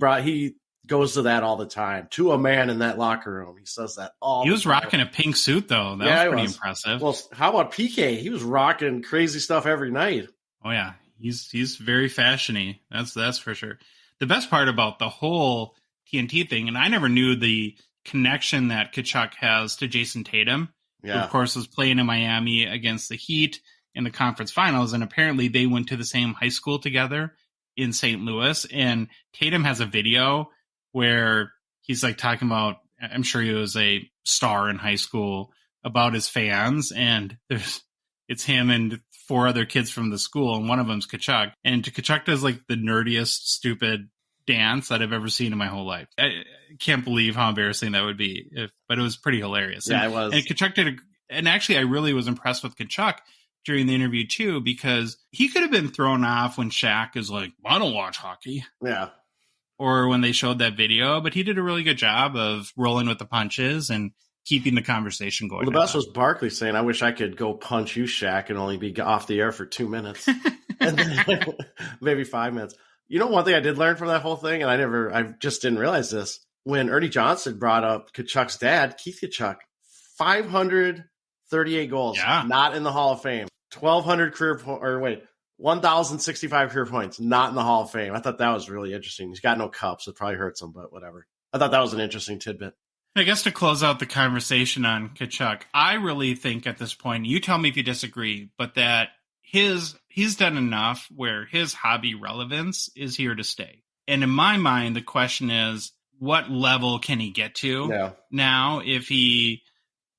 goes to that all the time. To a man in that locker room. He says that all the time. He was rocking a pink suit, though. That was pretty impressive. Well, how about PK? He was rocking crazy stuff every night. Oh, yeah. He's very fashion-y. That's for sure. The best part about the whole TNT thing, and I never knew the connection that Tkachuk has to Jason Tatum, who, of course, was playing in Miami against the Heat in the conference finals, and apparently they went to the same high school together in St. Louis. And Tatum has a video where he's like talking about, I'm sure he was a star in high school, about his fans, and it's him and 4 other kids from the school, and one of them's Tkachuk. And Tkachuk does like the nerdiest, stupid dance that I've ever seen in my whole life. I can't believe how embarrassing that would be, but it was pretty hilarious. Yeah, it was. And Tkachuk did, and actually I really was impressed with Tkachuk during the interview too, because he could have been thrown off when Shaq is like, I don't watch hockey. Yeah. Or when they showed that video, but he did a really good job of rolling with the punches and keeping the conversation going. Well, the best was Barkley saying, I wish I could go punch you, Shaq, and only be off the air for 2 minutes. And then, maybe 5 minutes. You know, one thing I did learn from that whole thing, and I just didn't realize this, when Ernie Johnson brought up Tkachuk's dad, Keith Tkachuk, 538 goals, not in the Hall of Fame. 1,065 career points, not in the Hall of Fame. I thought that was really interesting. He's got no cups. It probably hurts him, but whatever. I thought that was an interesting tidbit. I guess to close out the conversation on Tkachuk, I really think at this point, you tell me if you disagree, but that he's done enough where his hobby relevance is here to stay. And in my mind, the question is, what level can he get to now if he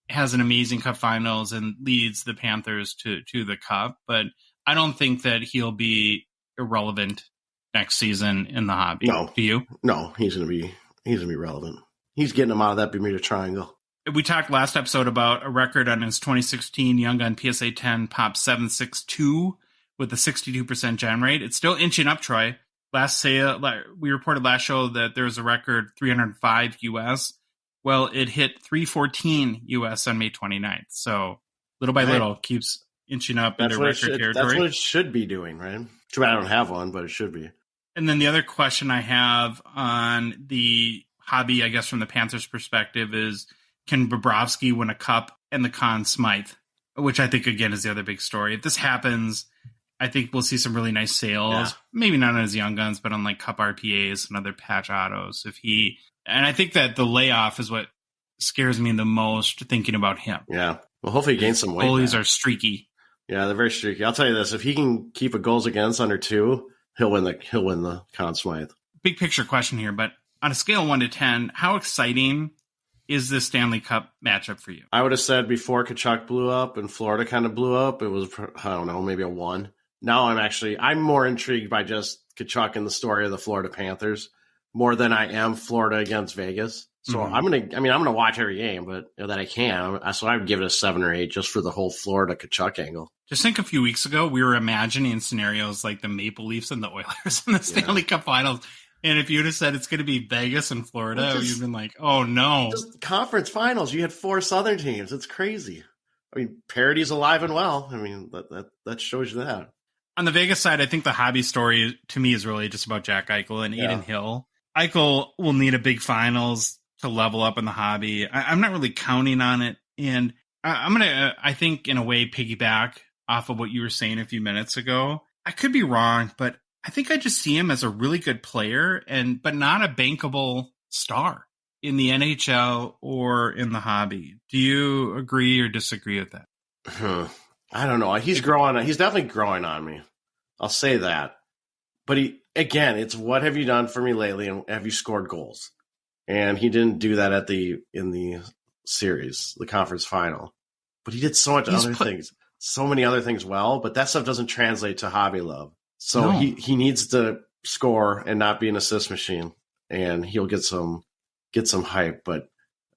has an amazing Cup Finals and leads the Panthers to the Cup? But I don't think that he'll be irrelevant next season in the hobby. No. Do you? No, he's gonna be relevant. He's getting him out of that Bermuda Triangle. We talked last episode about a record on his 2016 Young Gun PSA 10 Pop 762 with a 62% gen rate. It's still inching up, Troy. We reported last show that there was a record 305 US. Well, it hit 314 US on May 29th. So little by little keeps inching up into record territory. That's what it should be doing, right? Too bad I don't have one, but it should be. And then the other question I have on the hobby, I guess from the Panthers' perspective, is can Bobrovsky win a cup and the Conn Smythe? Which I think, again, is the other big story. If this happens, I think we'll see some really nice sales. Yeah. Maybe not on his Young Guns, but on like Cup RPAs and other patch autos. And I think that the layoff is what scares me the most thinking about him. Yeah. Well, hopefully he gains some weight. Goalies are streaky. Yeah, they're very streaky. I'll tell you this: if he can keep a goals against under 2, he'll win the Conn Smythe. Big picture question here, but on a scale of 1 to 10, how exciting is this Stanley Cup matchup for you? I would have said before Tkachuk blew up and Florida kind of blew up, it was, I don't know, maybe a 1. Now I'm more intrigued by just Tkachuk and the story of the Florida Panthers more than I am Florida against Vegas. So I'm gonna watch every game, but that I can. So I would give it a 7 or 8 just for the whole Florida Kachuk angle. Just think a few weeks ago, we were imagining scenarios like the Maple Leafs and the Oilers in the Stanley Cup Finals. And if you'd have said it's going to be Vegas and Florida, you'd been like, oh no. Just conference finals. You had 4 Southern teams. It's crazy. I mean, parity's alive and well. I mean, that shows you that. On the Vegas side, I think the hobby story to me is really just about Jack Eichel and Adin Hill. Eichel will need a big finals to level up in the hobby. I'm not really counting on it. And I'm going to, I think, in a way, piggyback off of what you were saying a few minutes ago. I could be wrong, but I think I just see him as a really good player, but not a bankable star in the NHL or in the hobby. Do you agree or disagree with that? I don't know. He's definitely growing on me. I'll say that. But it's what have you done for me lately, and have you scored goals? And he didn't do that in the series, the conference final. But he did so much things, so many other things well. But that stuff doesn't translate to hobby love. So he needs to score and not be an assist machine, and he'll get some hype. But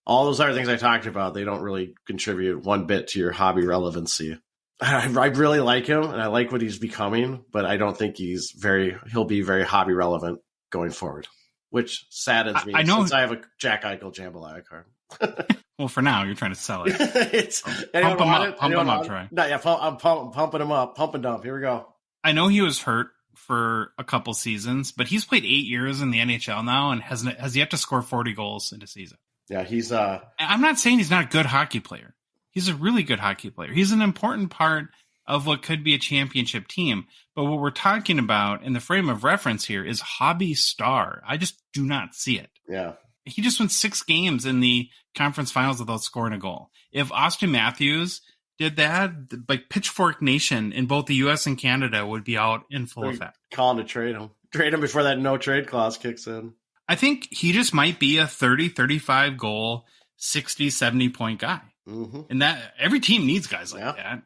all those other things I talked about, they don't really contribute one bit to your hobby relevancy. I really like him, and I like what he's becoming, but I don't think he'll be very hobby relevant going forward, which saddens me since I have a Jack Eichel Jambalaya card. Well, for now, you're trying to sell it. Pump him up, Troy. I'm pumping him up. Pump and dump. Here we go. I know he was hurt for a couple seasons, but he's played 8 years in the NHL now and has yet to score 40 goals in a season. Yeah, he's I'm not saying he's not a good hockey player. He's a really good hockey player. He's an important part of what could be a championship team. But what we're talking about in the frame of reference here is hobby star. I just do not see it. Yeah. He just went 6 games in the conference finals without scoring a goal. If Austin Matthews did that, like Pitchfork Nation in both the U.S. and Canada would be out in full effect. Calling to trade him. Trade him before that no trade clause kicks in. I think he just might be a 30, 35 goal, 60, 70 point guy. Mm-hmm. And that every team needs guys like that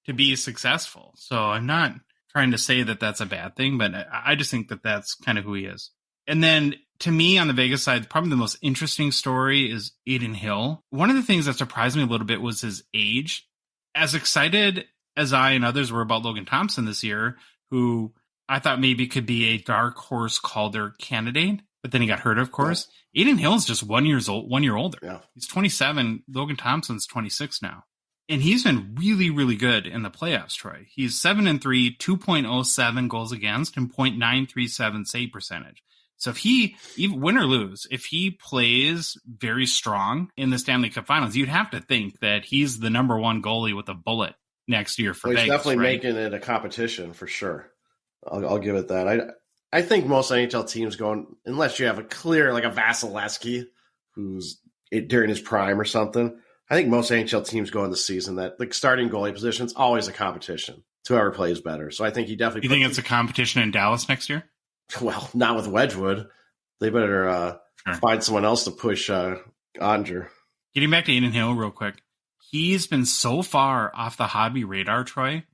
to be successful. So I'm not trying to say that that's a bad thing, but I just think that that's kind of who he is. And then to me on the Vegas side, probably the most interesting story is Adin Hill. One of the things that surprised me a little bit was his age. As excited as I and others were about Logan Thompson this year, who I thought maybe could be a dark horse Calder candidate, but then he got hurt, of course. Yeah. Adin Hill is just 1 year older. Yeah. He's 27. Logan Thompson's 26 now. And he's been really, really good in the playoffs, Troy. He's 7-3, 2.07 goals against, and .937 save percentage. So if he, even win or lose, if he plays very strong in the Stanley Cup Finals, you'd have to think that he's the number one goalie with a bullet next year for Vegas. He's definitely making it a competition for sure. I'll give it that. I think most NHL teams going, unless you have a clear, like a Vasilevsky, who's during his prime or something. I think most NHL teams go in the season that like starting goalie position is always a competition to whoever plays better. So I think he definitely. You think it's a competition in Dallas next year? Well, not with Wedgwood. They better find someone else to push Andrew. Getting back to Adin Hill real quick. He's been so far off the hobby radar, Troy.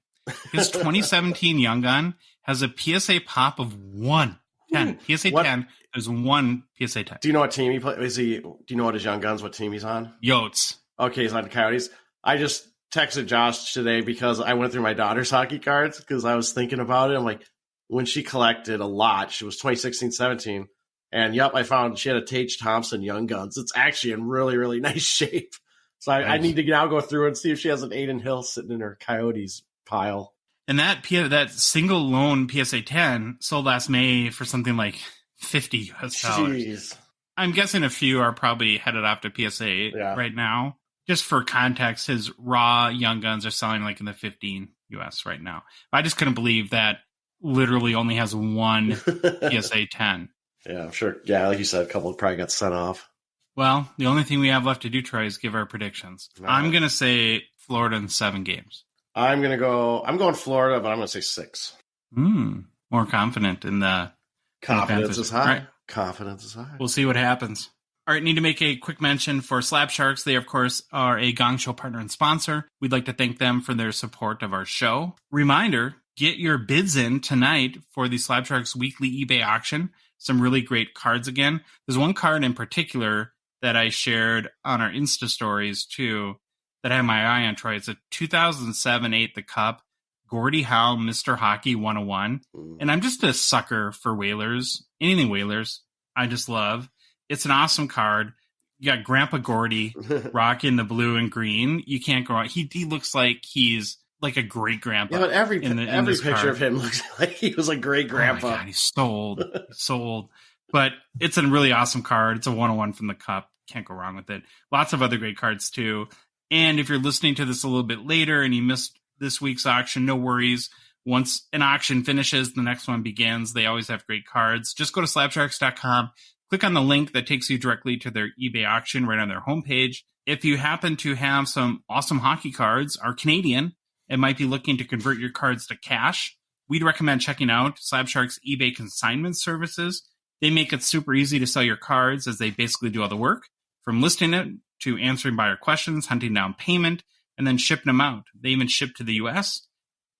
His 2017 Young Gun has a PSA pop of 110. PSA 10 is 1 PSA 10. Do you know what team he plays? Do you know what his Young Gun's, what team he's on? Yotes. Okay, he's on the Coyotes. I just texted Josh today because I went through my daughter's hockey cards because I was thinking about it. I'm like, when she collected a lot, she was 2016-17. And I found she had a Tage Thompson Young Guns. It's actually in really, really nice shape. So I need to now go through and see if she has an Adin Hill sitting in her Coyotes pile. And that single loan PSA 10 sold last May for something like $50 US. Jeez. I'm guessing a few are probably headed off to PSA right now. Just for context, his raw Young Guns are selling like in the 15 US right now. I just couldn't believe that literally only has 1 PSA 10. Yeah, I'm sure. Yeah, like you said, a couple probably got sent off. Well, the only thing we have left to do, Troy, is give our predictions. Right. I'm going to say Florida in 7 games. I'm going Florida, but I'm going to say 6. More confident in the confidence is high. Right. Confidence is high. We'll see what happens. All right, need to make a quick mention for Slab Sharks. They, of course, are a Gong Show partner and sponsor. We'd like to thank them for their support of our show. Reminder, get your bids in tonight for the Slab Sharks weekly eBay auction. Some really great cards again. There's one card in particular that I shared on our Insta stories too, that I have my eye on, Troy. It's a 2007-8 The Cup, Gordie Howe, Mr. Hockey 101. And I'm just a sucker for Whalers. Anything Whalers, I just love. It's an awesome card. You got Grandpa Gordie rocking the blue and green. You can't go wrong. He looks like he's like a great grandpa. Yeah, but every picture of him looks like he was a great grandpa. Oh my God, he's so old. So old. But it's a really awesome card. It's a 101 from the Cup. Can't go wrong with it. Lots of other great cards too. And if you're listening to this a little bit later and you missed this week's auction, no worries. Once an auction finishes, the next one begins. They always have great cards. Just go to slabsharks.com. Click on the link that takes you directly to their eBay auction right on their homepage. If you happen to have some awesome hockey cards, are Canadian, and might be looking to convert your cards to cash, we'd recommend checking out Slabshark's eBay consignment services. They make it super easy to sell your cards as they basically do all the work, from listing it to answering buyer questions, hunting down payment, and then shipping them out. They even ship to the U.S.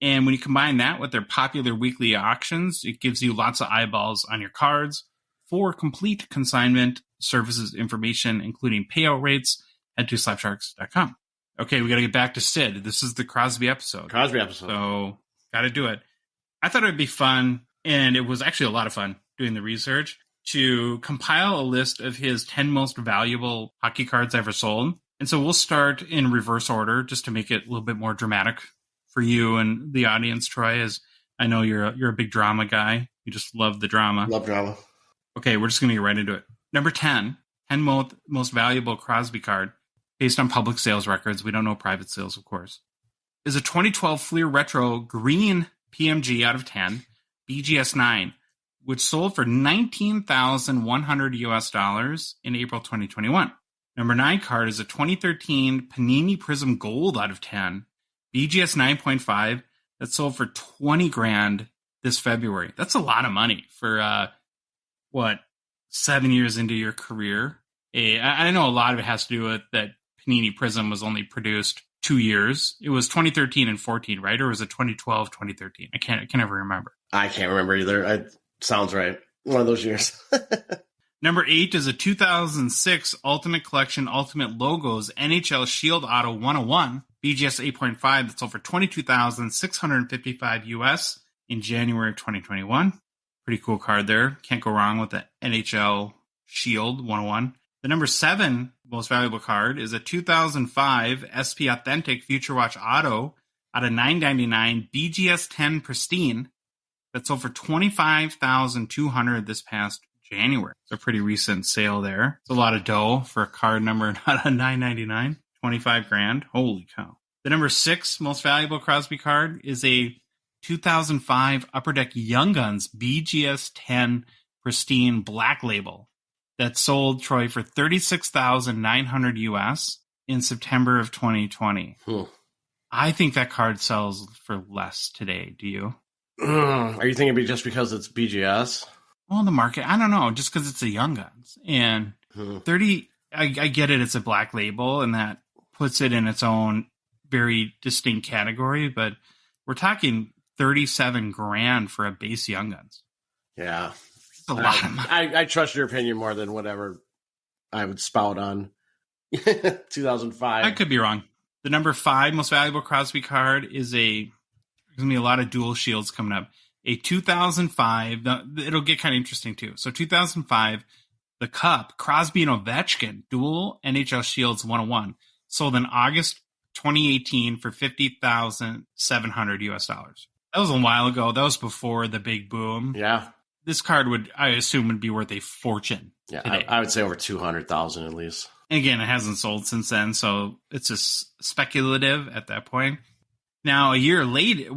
And when you combine that with their popular weekly auctions, it gives you lots of eyeballs on your cards. For complete consignment services information, including payout rates, head to slabsharks.com. Okay, we got to get back to Sid. This is the Crosby episode. So, got to do it. I thought it would be fun, and it was actually a lot of fun doing the research, to compile a list of his 10 most valuable hockey cards ever sold. And so we'll start in reverse order just to make it a little bit more dramatic for you and the audience, Troy, as I know you're a big drama guy. You just love the drama. Love drama. Okay, we're just going to get right into it. Number 10 most valuable Crosby card, based on public sales records. We don't know private sales, of course, is a 2012 Fleer Retro Green PMG out of 10, BGS 9, which sold for $19,100 US in April 2021. Number 9 card is a 2013 Panini Prism Gold out of 10, BGS 9.5, that sold for $20,000 this February. That's a lot of money for 7 years into your career. I know a lot of it has to do with that Panini Prism was only produced 2 years. It was 2013 and 14, right? Or was it 2012, 2013? I can never remember. I can't remember either. Sounds right. One of those years. Number 8 is a 2006 Ultimate Collection Ultimate Logos NHL Shield Auto 101, BGS 8.5, that sold for $22,655 US in January of 2021. Pretty cool card there. Can't go wrong with the NHL Shield 101. The number 7 most valuable card is a 2005 SP Authentic Future Watch Auto out of $9.99 BGS 10 Pristine that sold for $25,200 this past January. It's a pretty recent sale there. It's a lot of dough for a card number not on $9.99. $25,000. Holy cow. The number 6 most valuable Crosby card is a 2005 Upper Deck Young Guns BGS 10 Pristine Black Label that sold, Troy, for $36,900 US in September of 2020. I think that card sells for less today. Do you? Are you thinking just because it's BGS? Well, the market, I don't know, just because it's a Young Guns. And I get it, it's a black label, and that puts it in its own very distinct category, but we're talking $37,000 for a base Young Guns. Yeah. It's a lot of money. I trust your opinion more than whatever I would spout on 2005. I could be wrong. The number 5 most valuable Crosby card is there's going to be a lot of dual shields coming up. A 2005, it'll get kind of interesting too. So 2005, the Cup, Crosby and Ovechkin, dual NHL Shields 101, sold in August 2018 for $50,700 US. That was a while ago. That was before the big boom. Yeah. This card I assume, would be worth a fortune. Yeah, today. I would say over $200,000 at least. And again, it hasn't sold since then, so it's just speculative at that point. Now, a year later,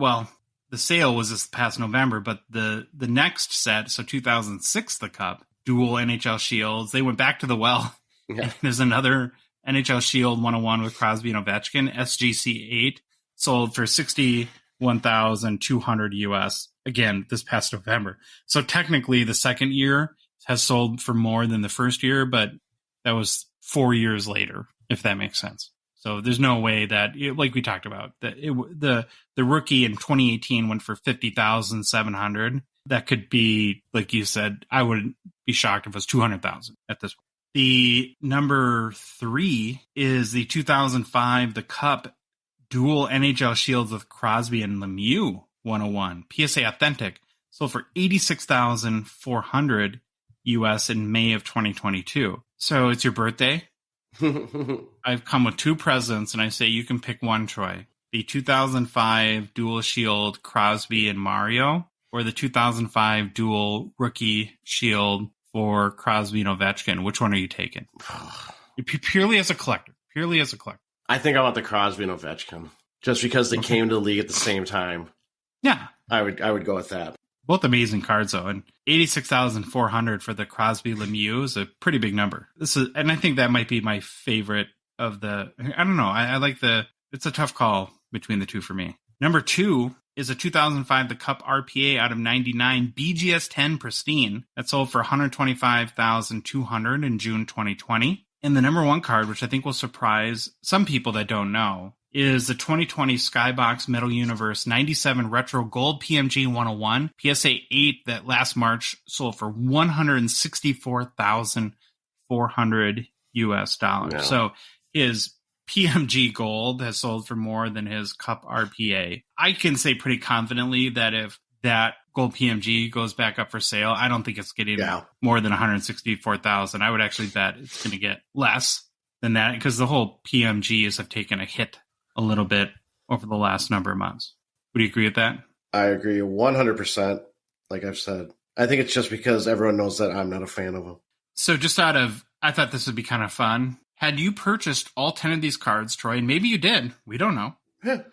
the sale was this past November, but the next set, so 2006, the Cup, dual NHL Shields, they went back to the well. Yeah. And there's another NHL Shield 101 with Crosby and Ovechkin, SGC 8, sold for $61,200 US, again, this past November. So technically, the second year has sold for more than the first year, but that was 4 years later, if that makes sense. So there's no way that, like we talked about, that the rookie in 2018 went for $50,700. That could be, like you said, I wouldn't be shocked if it was $200,000 at this point. The number 3 is the 2005 The Cup Dual NHL Shields with Crosby and Lemieux 101 PSA Authentic, sold for $86,400 US in May of 2022. So it's your birthday. I've come with 2 presents, and I say you can pick one, Troy. The 2005 Dual Shield Crosby and Mario, or the 2005 Dual Rookie Shield for Crosby and Ovechkin. Which one are you taking? Purely as a collector. I think I want the Crosby and Ovechkin, just because they came to the league at the same time. Yeah. I would go with that. Both amazing cards, though. And $86,400 for the Crosby Lemieux is a pretty big number. And I think that might be my favorite of the... I don't know. I like it's a tough call between the two for me. Number 2 is a 2005 The Cup RPA out of 99 BGS 10 Pristine that sold for $125,200 in June 2020. And the number 1 card, which I think will surprise some people that don't know, is the 2020 Skybox Metal Universe 97 Retro Gold PMG 101 PSA 8 that last March sold for $164,400 US dollars. Yeah. So his PMG Gold has sold for more than his Cup RPA. I can say pretty confidently that if that Gold PMG goes back up for sale, I don't think it's getting more than $164,000. I would actually bet it's going to get less than that, because the whole PMGs have taken a hit a little bit over the last number of months. Would you agree with that? I agree 100%. Like I've said, I think it's just because everyone knows that I'm not a fan of them. So I thought this would be kind of fun. Had you purchased all 10 of these cards, Troy, and maybe you did, we don't know. It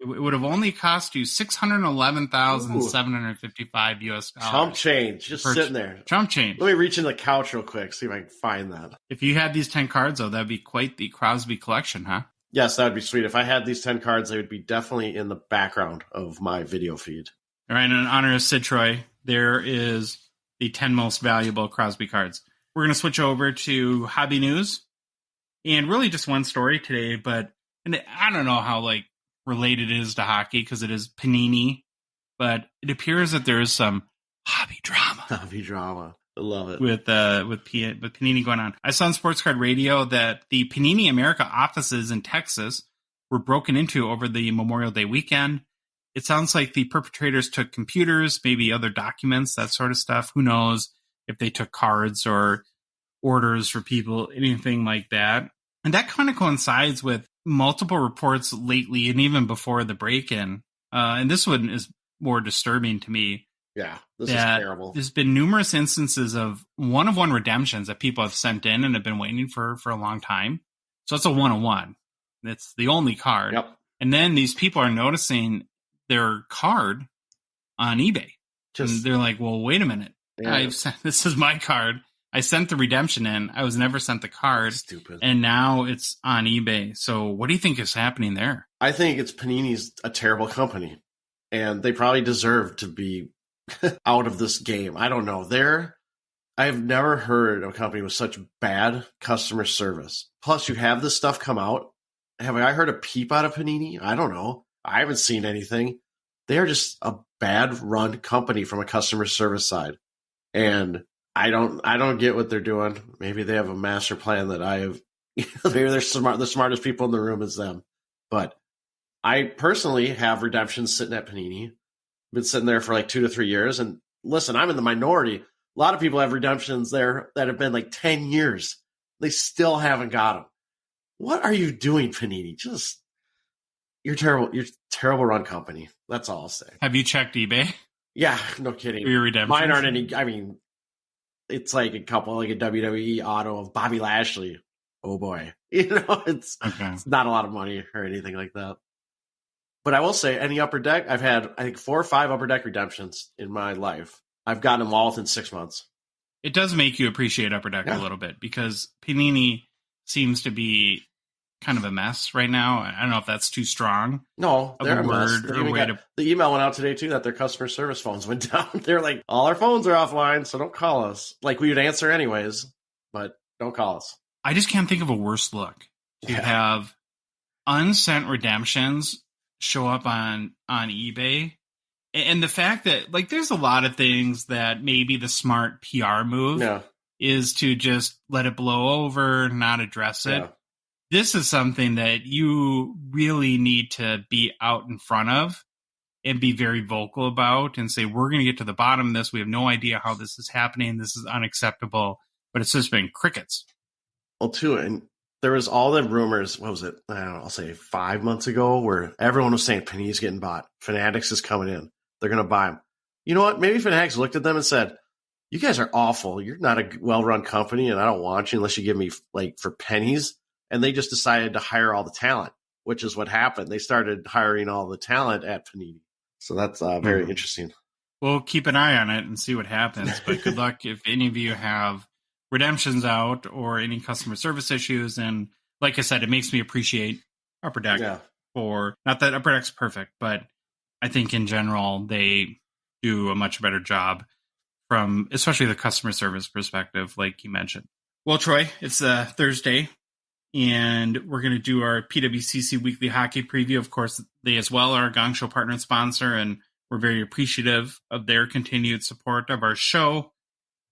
would have only cost you $611,755 US dollars. Chump change, just sitting there. Chump change. Let me reach in the couch real quick, see if I can find that. If you had these 10 cards, though, that'd be quite the Crosby collection, huh? Yes, that would be sweet. If I had these 10 cards, they would be definitely in the background of my video feed. All right, in honor of Sid Troy, there is the 10 most valuable Crosby cards. We're going to switch over to hobby news, and really just one story today, and I don't know how related it is to hockey because it is Panini, but it appears that there is some hobby drama. I love it. With Panini going on. I saw on Sports Card Radio that the Panini America offices in Texas were broken into over the Memorial Day weekend. It sounds like the perpetrators took computers, maybe other documents, that sort of stuff. Who knows if they took cards or orders for people, anything like that. And that kind of coincides with multiple reports lately and even before the break-in. And this one is more disturbing to me. Yeah, this is terrible. There's been numerous instances of one-of-one redemptions that people have sent in and have been waiting for a long time. So it's a one-of-one. It's the only card. Yep. And then these people are noticing their card on eBay. And they're like, well, wait a minute. Yeah. This is my card. I sent the redemption in. I was never sent the card. Stupid. And now it's on eBay. So what do you think is happening there? I think it's Panini's a terrible company. And they probably deserve to be out of this game. I don't know. I've never heard of a company with such bad customer service. Plus, you have this stuff come out. Have I heard a peep out of Panini? I don't know. I haven't seen anything. They are just a bad run company from a customer service side. And I don't get what they're doing. Maybe they have a master plan that I have. Maybe they're smart. The smartest people in the room is them. But I personally have redemptions sitting at Panini. Been sitting there for 2 to 3 years. And listen, I'm in the minority. A lot of people have redemptions there that have been 10 years. They still haven't got them. What are you doing, Panini? You're terrible. You're a terrible run company. That's all I'll say. Have you checked eBay? Yeah, no kidding. For your redemptions? Mine aren't any. I mean, it's a couple, a WWE auto of Bobby Lashley. Oh boy. It's not a lot of money or anything like that. But I will say, any Upper Deck, I've had, I think, 4 or 5 Upper Deck redemptions in my life. I've gotten them all within 6 months. It does make you appreciate Upper Deck a little bit, because Panini seems to be kind of a mess right now. I don't know if that's too strong. No, they're a mess. The email went out today, too, that their customer service phones went down. They're like, all our phones are offline, so don't call us. We would answer anyways, but don't call us. I just can't think of a worse look to have unsent redemptions show up on eBay. And the fact that there's a lot of things that may be the smart PR move, is to just let it blow over, not address it. Yeah. This is something that you really need to be out in front of and be very vocal about and say, we're going to get to the bottom of this. We have no idea how this is happening. This is unacceptable. But it's just been crickets. Well, too, and there was all the rumors, what was it? I don't know, I'll say 5 months ago, where everyone was saying Panini's getting bought. Fanatics is coming in. They're going to buy them. You know what? Maybe Fanatics looked at them and said, you guys are awful. You're not a well-run company, and I don't want you unless you give me like for pennies. And they just decided to hire all the talent, which is what happened. They started hiring all the talent at Panini. So that's very interesting. We'll keep an eye on it and see what happens. But good luck if any of you have redemptions out or any customer service issues. And like I said, it makes me appreciate Upper Deck for, not that Upper Deck's perfect, but I think in general, they do a much better job from especially the customer service perspective, like you mentioned. Well, Troy, it's Thursday, and we're going to do our PWCC Weekly Hockey Preview. Of course, they as well are a Gongshow partner and sponsor, and we're very appreciative of their continued support of our show.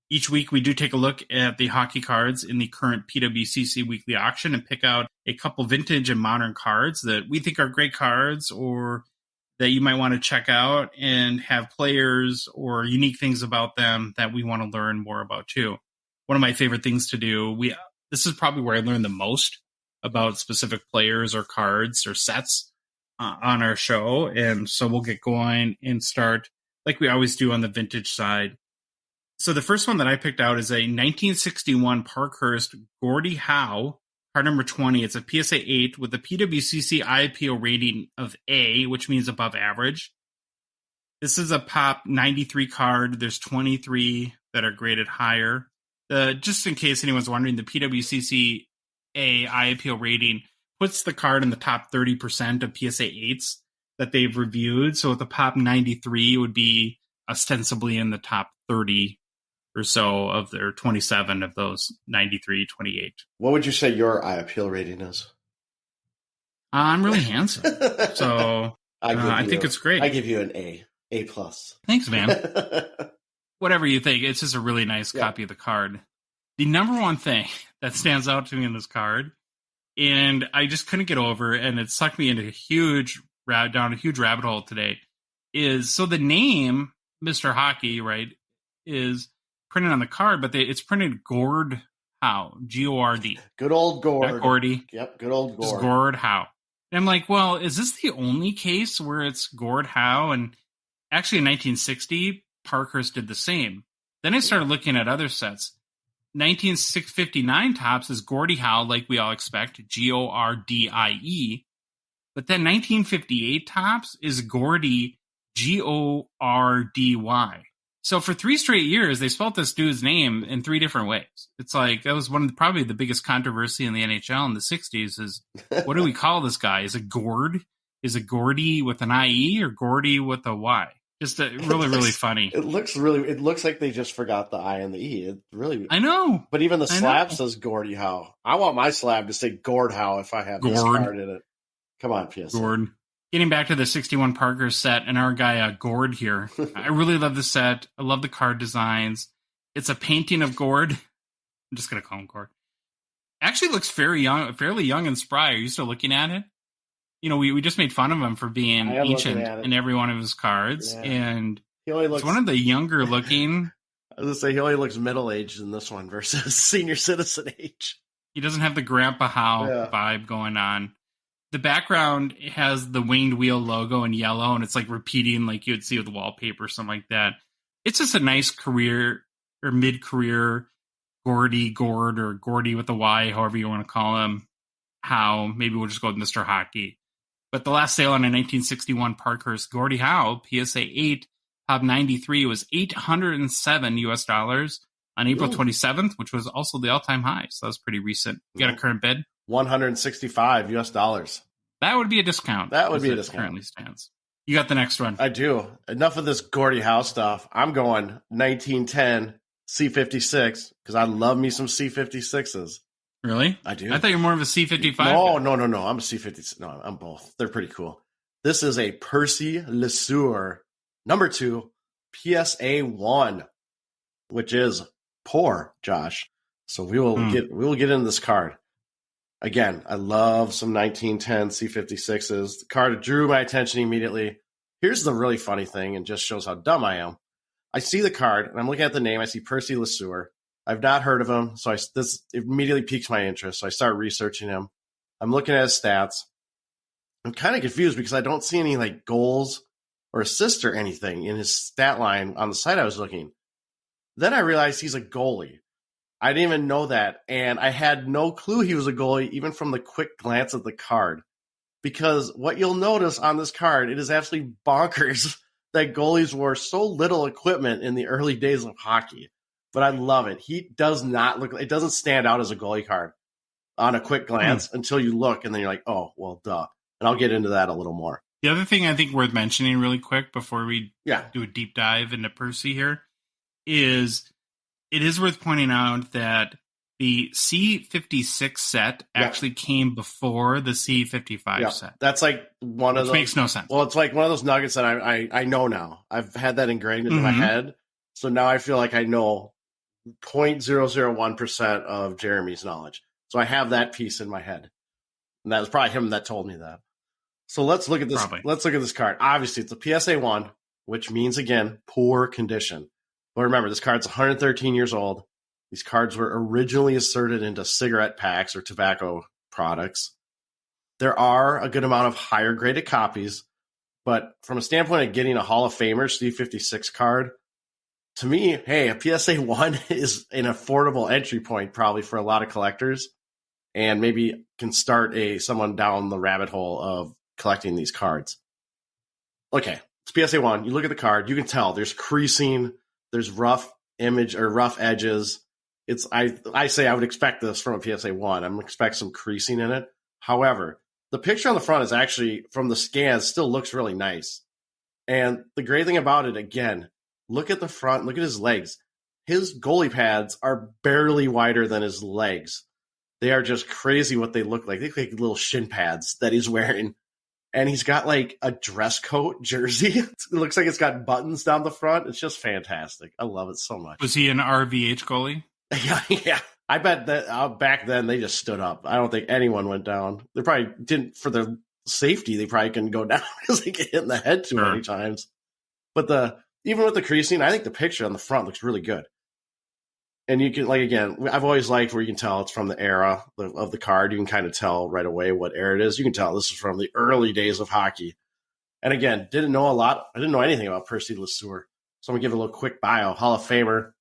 Each week, we do take a look at the hockey cards in the current PWCC Weekly auction and pick out a couple vintage and modern cards that we think are great cards or that you might want to check out and have players or unique things about them that we want to learn more about too. One of my favorite things to do, this is probably where I learn the most about specific players or cards or sets on our show. And so we'll get going and start like we always do on the vintage side. So the first one that I picked out is a 1961 Parkhurst Gordie Howe, card number 20. It's a PSA 8 with a PWCC IAPO rating of A, which means above average. This is a Pop 93 card. There's 23 that are graded higher. Just in case anyone's wondering, the PWCC A IAPO rating puts the card in the top 30% of PSA 8s that they've reviewed. So with the Pop 93, it would be ostensibly in the top 30 or so of their 27 of those 93, 28. What would you say your eye appeal rating is? I'm really handsome. So I think it's great. I give you an A+. Thanks, man. Whatever you think, it's just a really nice copy of the card. The number one thing that stands out to me in this card, and I just couldn't get over, and it sucked me into down a huge rabbit hole today, is so the name Mr. Hockey, right, is printed on the card, but it's printed Gord Howe, G-O-R-D. Good old Gord. Not Gordy. Yep, good old Gord. Just Gord Howe. And I'm like, well, is this the only case where it's Gord Howe? And actually in 1960, Parkhurst did the same. Then I started looking at other sets. 1959 Topps is Gordie Howe, like we all expect, Gordie. But then 1958 Topps is Gordie, Gordy. So for 3 straight years, they spelled this dude's name in 3 different ways. It's like, that was probably the biggest controversy in the NHL in the 60s is, what do we call this guy? Is it Gord? Is it Gordy with an I-E or Gordy with a Y? Just really, really funny. It looks like they just forgot the I and the E. It really, I know. But even the slab says Gordie Howe. I want my slab to say Gord Howe if I have this card in it. Come on, PS. Gord. Getting back to the 61 Parker set and our guy Gord here. I really love the set. I love the card designs. It's a painting of Gord. I'm just going to call him Gord. Actually looks fairly young and spry. Are you still looking at it? You know, we just made fun of him for being ancient in every one of his cards. Yeah. And it's one of the younger looking. I was going to say, he only looks middle-aged in this one versus senior citizen age. He doesn't have the Grandpa Howe vibe going on. The background has the winged wheel logo in yellow, and it's like repeating like you would see with wallpaper or something like that. It's just a nice career or mid-career Gord or Gordy with a Y, however you want to call him. Howe. Maybe we'll just go with Mr. Hockey. But the last sale on a 1961 Parkhurst Gordie Howe PSA 8 Top 93 was $807 on April 27th, which was also the all-time high. So that was pretty recent. You got a current bid? $165. That would be a discount. That would be a discount. Currently stands. You got the next one. I do. Enough of this Gordie Howe stuff. I'm going 1910 C56 because I love me some C56s. Really? I do. I thought you were more of a C55. No. I'm a C56. No, I'm both. They're pretty cool. This is a Percy Lesueur, number 2, PSA 1, which is poor, Josh. So we will get into this card. Again, I love some 1910 C56s. The card drew my attention immediately. Here's the really funny thing, and just shows how dumb I am. I see the card, and I'm looking at the name. I see Percy Lesueur. I've not heard of him, so this immediately piques my interest. So I start researching him. I'm looking at his stats. I'm kind of confused because I don't see any like goals or assists or anything in his stat line on the site I was looking. Then I realized he's a goalie. I didn't even know that, and I had no clue he was a goalie even from the quick glance at the card. Because what you'll notice on this card, it is absolutely bonkers that goalies wore so little equipment in the early days of hockey. But I love it. He does not look, it doesn't stand out as a goalie card on a quick glance until you look, and then you're like, oh, well, duh. And I'll get into that a little more. The other thing I think worth mentioning really quick before we do a deep dive into Percy here is it is worth pointing out that the C56 set actually came before the C55 set. That's like one of those. Which makes no sense. Well, it's like one of those nuggets that I know now. I've had that ingrained into my head. So now I feel like I know 0.001% of Jeremy's knowledge. So I have that piece in my head. And that was probably him that told me that. So let's look at this. Probably. Let's look at this card. Obviously, it's a PSA 1, which means, again, poor condition. But remember, this card's 113 years old. These cards were originally inserted into cigarette packs or tobacco products. There are a good amount of higher graded copies, but from a standpoint of getting a Hall of Famer C56 card, to me, hey, a PSA 1 is an affordable entry point probably for a lot of collectors, and maybe can start someone down the rabbit hole of collecting these cards. Okay, it's PSA 1. You look at the card, you can tell there's creasing, there's rough edges. I say I would expect this from a PSA 1. I'm expect some creasing in it. However, the picture on the front is actually, from the scans, still looks really nice. And the great thing about it, again, look at the front, look at his legs. His goalie pads are barely wider than his legs. They are just crazy what they look like. They look like little shin pads that he's wearing. And he's got like a dress coat jersey. It looks like it's got buttons down the front. It's just fantastic. I love it so much. Was he an RVH goalie? Yeah. I bet that back then they just stood up. I don't think anyone went down. They probably didn't, for their safety, they probably couldn't go down because they get hit in the head too many times. But even with the creasing, I think the picture on the front looks really good. And you can, like, again, I've always liked where you can tell it's from the era of the card. You can kind of tell right away what era it is. You can tell this is from the early days of hockey. And again, didn't know a lot. I didn't know anything about Percy Lesueur. So I'm going to give a little quick bio. Hall of Famer.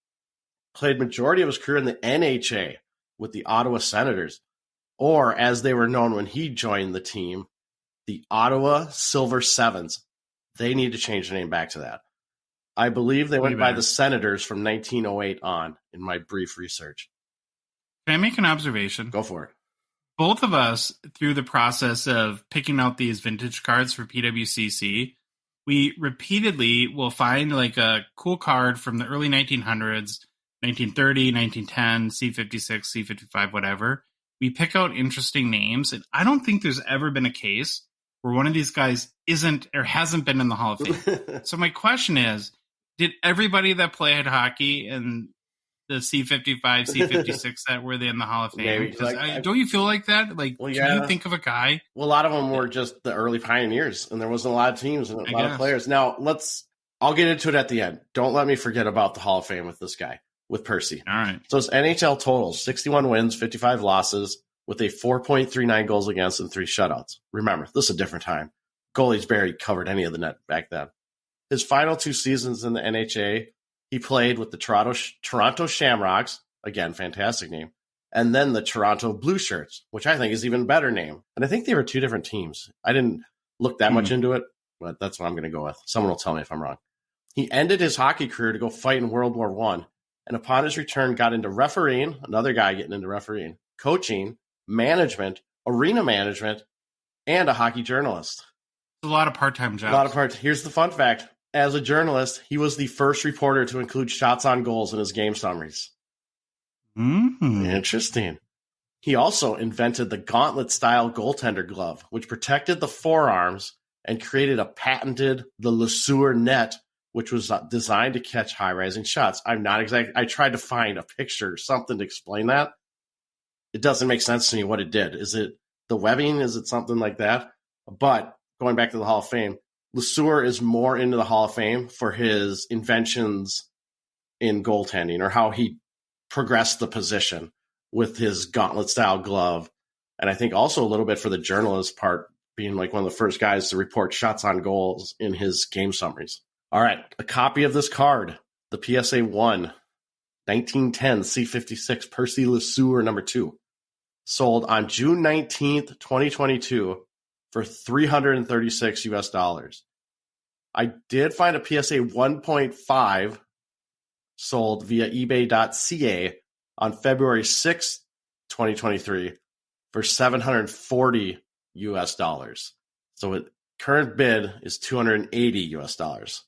Played majority of his career in the NHA with the Ottawa Senators, or as they were known when he joined the team, the Ottawa Silver Sevens. They need to change the name back to that. I believe they went by the Senators from 1908 on, in my brief research. Can I make an observation? Go for it. Both of us, through the process of picking out these vintage cards for PWCC, we repeatedly will find like a cool card from the early 1900s, 1930, 1910, C56, C55, whatever. We pick out interesting names, and I don't think there's ever been a case where one of these guys isn't or hasn't been in the Hall of Fame. So my question is, did everybody that played hockey in the C55, C56 set, were they in the Hall of Fame? Maybe, don't you feel like that? Like, can you think of a guy? Well, a lot of them were just the early pioneers, and there wasn't a lot of teams and a lot of players. Now, I'll get into it at the end. Don't let me forget about the Hall of Fame with this guy. With Percy. All right. So his NHL totals, 61 wins, 55 losses, with a 4.39 goals against and 3 shutouts. Remember, this is a different time. Goalies barely covered any of the net back then. His final 2 seasons in the NHA, he played with the Toronto Shamrocks, again, fantastic name, and then the Toronto Blue Shirts, which I think is even a better name. And I think they were 2 different teams. I didn't look that much into it, but that's what I'm going to go with. Someone will tell me if I'm wrong. He ended his hockey career to go fight in World War I. And upon his return, got into refereeing, another guy getting into refereeing, coaching, management, arena management, and a hockey journalist. A lot of part-time jobs. Here's the fun fact. As a journalist, he was the first reporter to include shots on goals in his game summaries. Interesting. He also invented the gauntlet-style goaltender glove, which protected the forearms and created a patented the Lesueur net which was designed to catch high-rising shots. I tried to find a picture, something to explain that. It doesn't make sense to me what it did. Is it the webbing? Is it something like that? But going back to the Hall of Fame, Lesueur is more into the Hall of Fame for his inventions in goaltending, or how he progressed the position with his gauntlet-style glove. And I think also a little bit for the journalist part, being like one of the first guys to report shots on goals in his game summaries. All right, a copy of this card, the PSA 1, 1910 C56 Percy Lesueur number 2, sold on June 19th, 2022 for $336 US. I did find a PSA 1.5 sold via ebay.ca on February 6th, 2023 for $740 US. So current bid is $280 US.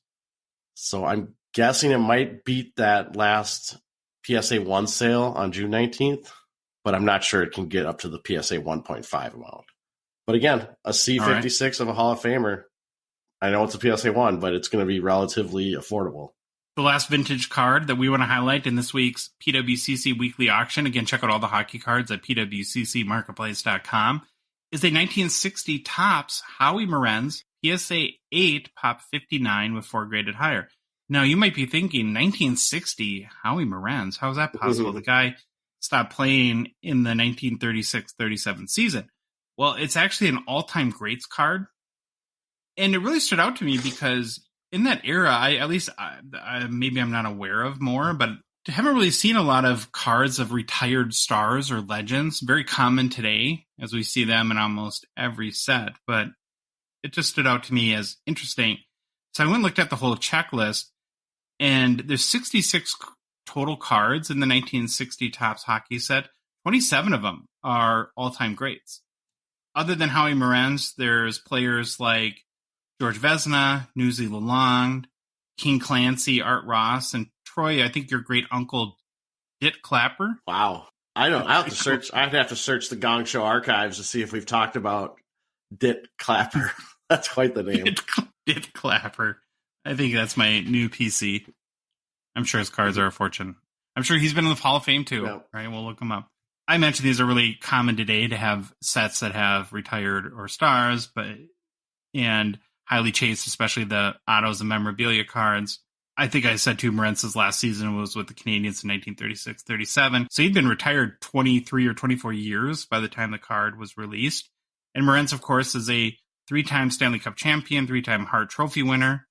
So I'm guessing it might beat that last PSA 1 sale on June 19th, but I'm not sure it can get up to the PSA 1.5 amount. But again, a C56 of a Hall of Famer. I know it's a PSA 1, but it's going to be relatively affordable. The last vintage card that we want to highlight in this week's PWCC Weekly auction, again, check out all the hockey cards at pwccmarketplace.com, is a 1960 Topps Howie Morenz PSA 8 Pop 59 with 4 graded higher. Now, you might be thinking, 1960 Howie Morenz, how is that possible? Mm-hmm. The guy stopped playing in the 1936-37 season. Well, it's actually an all-time greats card. And it really stood out to me because in that era, maybe I'm not aware of more, but I haven't really seen a lot of cards of retired stars or legends. Very common today, as we see them in almost every set. But it just stood out to me as interesting. So I went and looked at the whole checklist, and there's 66 total cards in the 1960 Topps hockey set. 27 of them are all-time greats. Other than Howie Morenz, there's players like George Vezina, Newsy Lalonde, King Clancy, Art Ross, and Troy, I think your great uncle Dit Clapper. Wow. I'd have to search the Gong Show archives to see if we've talked about Dit Clapper. That's quite the name. Dit Clapper. I think that's my new PC. I'm sure his cards are a fortune. I'm sure he's been in the Hall of Fame too, Yep. Right? We'll look him up. I mentioned these are really common today to have sets that have retired or stars, and highly chased, especially the autos and memorabilia cards. I think I said too, Morenz's last season was with the Canadiens in 1936-37. So he'd been retired 23 or 24 years by the time the card was released. And Morenz, of course, is a 3-time Stanley Cup champion, 3-time Hart Trophy winner.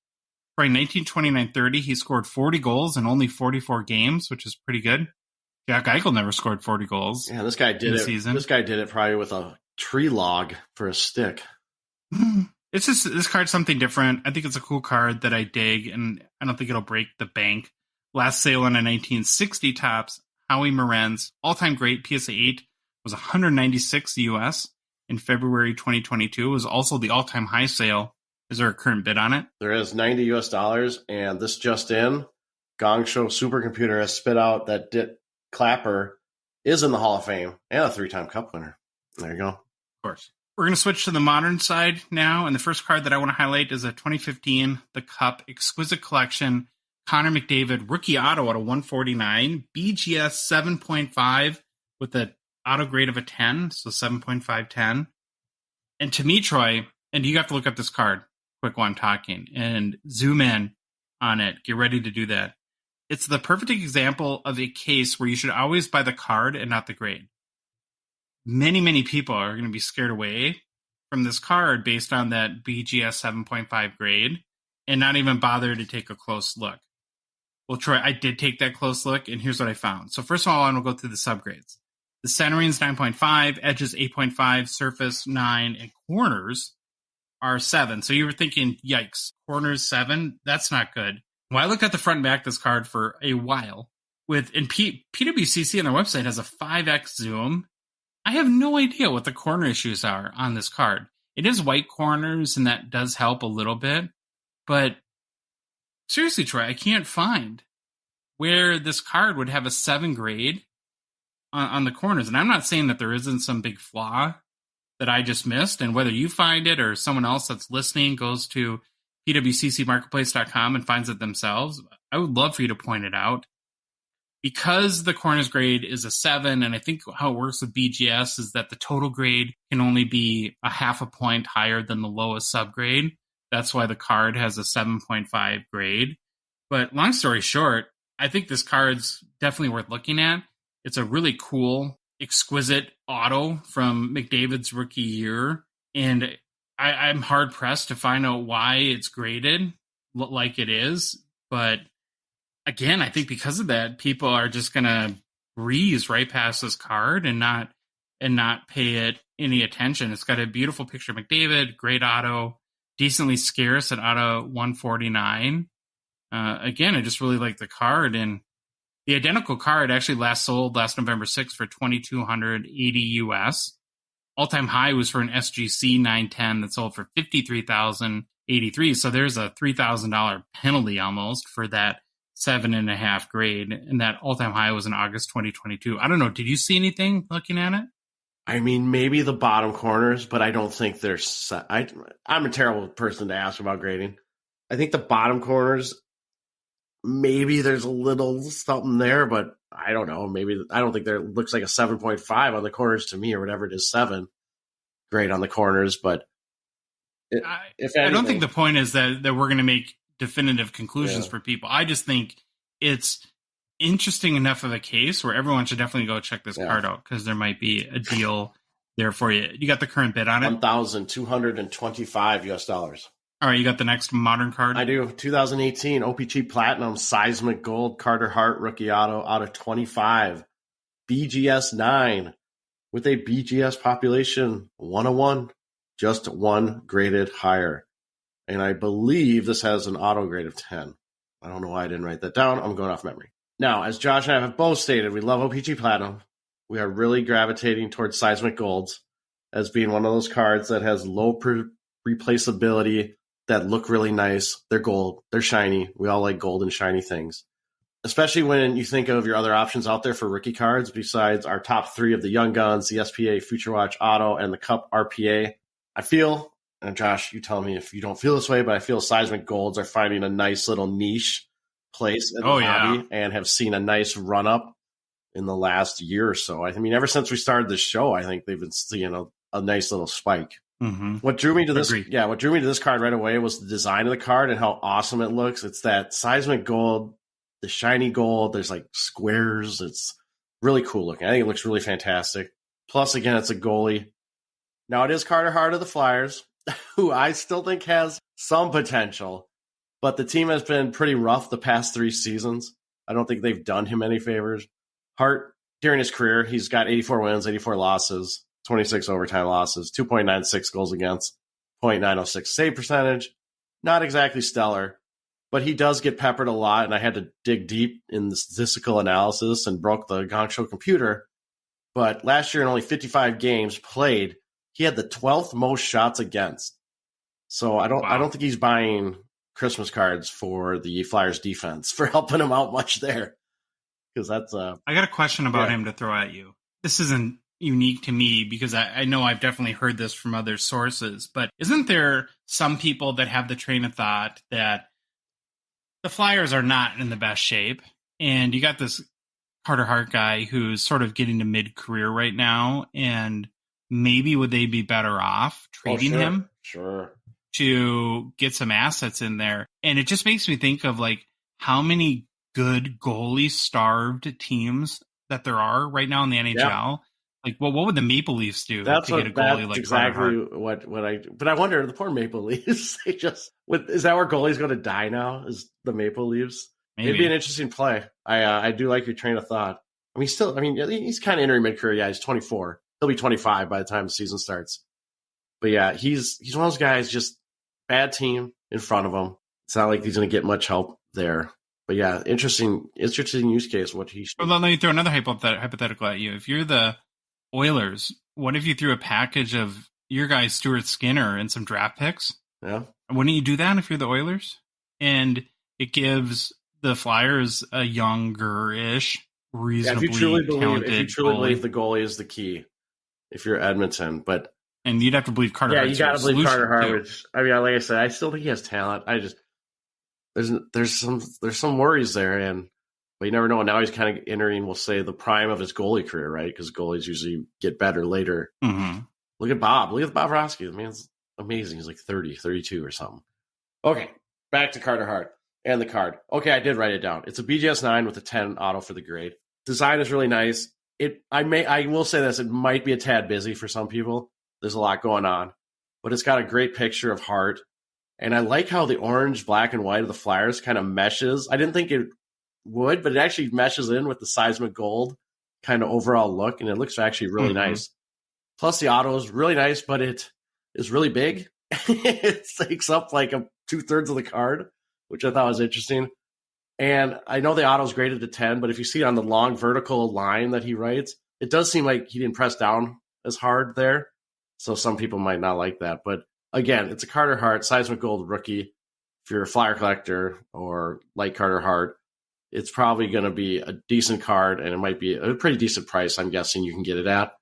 For 1929-30, he scored 40 goals in only 44 games, which is pretty good. Jack Eichel never scored 40 goals. Yeah, this guy did it. Season. This guy did it probably with a tree log for a stick. It's just, this card's something different. I think it's a cool card that I dig, and I don't think it'll break the bank. Last sale on a 1960 Topps, Howie Morenz, all-time great PSA 8, was $196 US in February 2022. It was also the all-time high sale. Is there a current bid on it? There is $90 US, and this just in, Gong Show supercomputer has spit out that Dit Clapper is in the Hall of Fame and a 3-time Cup winner. There you go. Of course. We're going to switch to the modern side now, and the first card that I want to highlight is a 2015 The Cup Exquisite Collection Connor McDavid rookie auto out of 149, BGS 7.5 with an auto grade of a 10, so 7.510. And to me, Troy, and you have to look up this card quick while I'm talking and zoom in on it. Get ready to do that. It's the perfect example of a case where you should always buy the card and not the grade. Many people are going to be scared away from this card based on that BGS 7.5 grade and not even bother to take a close look. Well, Troy, I did take that close look, and here's what I found. So first of all, I'm going to go through the subgrades. The centering's 9.5, edges 8.5, surface 9, and corners are 7. So you were thinking, yikes, corners 7? That's not good. Well, I looked at the front and back of this card for a while. PWCC on their website has a 5x zoom. I have no idea what the corner issues are on this card. It is white corners, and that does help a little bit. But seriously, Troy, I can't find where this card would have a 7 grade on the corners. And I'm not saying that there isn't some big flaw that I just missed. And whether you find it or someone else that's listening goes to PWCCmarketplace.com and finds it themselves, I would love for you to point it out. Because the corners grade is a 7, and I think how it works with BGS is that the total grade can only be a half a point higher than the lowest subgrade. That's why the card has a 7.5 grade. But long story short, I think this card's definitely worth looking at. It's a really cool, exquisite auto from McDavid's rookie year. And I'm hard-pressed to find out why it's graded like it is. But again, I think because of that, people are just going to breeze right past this card and not pay it any attention. It's got a beautiful picture of McDavid, great auto, decently scarce at auto 149. Again, I just really like the card, and the identical card actually sold last November 6th for $2,280 US. All-time high was for an SGC 910 that sold for $53,083. So there's a $3,000 penalty almost for that 7.5 grade, and that all-time high was in August 2022. I don't know. Did you see anything looking at it? I mean, maybe the bottom corners, but I don't think there's. I'm a terrible person to ask about grading. I think the bottom corners, maybe there's a little something there, but I don't know. Maybe I don't think there looks like a 7.5 on the corners to me, or whatever it is, 7 grade on the corners. But if anything, I don't think the point is that we're going to make definitive conclusions for people. I just think it's interesting enough of a case where everyone should definitely go check this card out, because there might be a deal there for you. You got the current bid on it? $1,225 US. All right, you got the next modern card? I do. 2018 OPG Platinum Seismic Gold Carter Hart rookie auto out of 25. BGS 9 with a BGS population 101, just 1 graded higher. And I believe this has an auto grade of 10. I don't know why I didn't write that down. I'm going off memory. Now, as Josh and I have both stated, we love OPG Platinum. We are really gravitating towards Seismic Golds as being one of those cards that has low replaceability, that look really nice. They're gold. They're shiny. We all like gold and shiny things. Especially when you think of your other options out there for rookie cards, besides our top 3 of the Young Guns, the SPA, Future Watch Auto, and the Cup RPA. I feel, and Josh, you tell me if you don't feel this way, but I feel Seismic Golds are finding a nice little niche place in the hobby and have seen a nice run up in the last year or so. I mean, ever since we started this show, I think they've been seeing a nice little spike. Mm-hmm. What drew me to this card right away was the design of the card and how awesome it looks. It's that Seismic Gold, the shiny gold. There's like squares. It's really cool looking. I think it looks really fantastic. Plus, again, it's a goalie. Now, it is Carter Hart of the Flyers, who I still think has some potential, but the team has been pretty rough the past 3 seasons. I don't think they've done him any favors. Hart, during his career, he's got 84 wins, 84 losses, 26 overtime losses, 2.96 goals against, 0.906 save percentage. Not exactly stellar, but he does get peppered a lot, and I had to dig deep in the statistical analysis and broke the Gongshow computer. But last year, in only 55 games played, he had the 12th most shots against. So I don't think he's buying Christmas cards for the Flyers defense for helping him out much there. Because that's I got a question about him to throw at you. This isn't unique to me because I know I've definitely heard this from other sources, but isn't there some people that have the train of thought that the Flyers are not in the best shape, and you got this Carter Hart guy who's sort of getting to mid-career right now, and maybe would they be better off trading him? Sure. To get some assets in there. And it just makes me think of like how many good goalie-starved teams that there are right now in the NHL. Yeah. Like, well, what would the Maple Leafs do to get a goalie like exactly But I wonder, the poor Maple Leafs, is that where goalies going to die now? Is the Maple Leafs? Maybe. It'd be an interesting play. I do like your train of thought. I mean, he's kind of entering mid-career. Yeah, he's 24. He'll be 25 by the time the season starts. But yeah, he's one of those guys, just bad team in front of him. It's not like he's going to get much help there. But yeah, interesting use case. What he should. Well, let me throw another hypothetical at you. If you're the Oilers, what if you threw a package of your guy Stuart Skinner and some draft picks? Yeah. Wouldn't you do that if you're the Oilers? And it gives the Flyers a younger-ish, reasonably talented if you truly believe the goalie is the key, if you're Edmonton. But And you'd have to believe Carter Hart. Yeah, you got to believe Carter Hart. Which, I mean, like I said, I still think he has talent. There's some worries there, but you never know. Now he's kind of entering, we'll say, the prime of his goalie career, right? Because goalies usually get better later. Mm-hmm. Look at Bob. Look at Bob Roski. The man's amazing. He's like 30, 32 or something. Okay, back to Carter Hart and the card. Okay, I did write it down. It's a BGS 9 with a 10 auto for the grade. Design is really nice. I will say this. It might be a tad busy for some people. There's a lot going on, but it's got a great picture of Hart. And I like how the orange, black, and white of the Flyers kind of meshes. I didn't think it would, but it actually meshes in with the seismic gold kind of overall look, and it looks actually really nice. Plus, the auto is really nice, but it is really big. It takes up like 2/3 of the card, which I thought was interesting. And I know the auto is graded to 10, but if you see on the long vertical line that he writes, it does seem like he didn't press down as hard there. So some people might not like that, but again, it's a Carter Hart, seismic gold rookie. If you're a Flyer collector or like Carter Hart, it's probably going to be a decent card, and it might be a pretty decent price. I'm guessing you can get it at.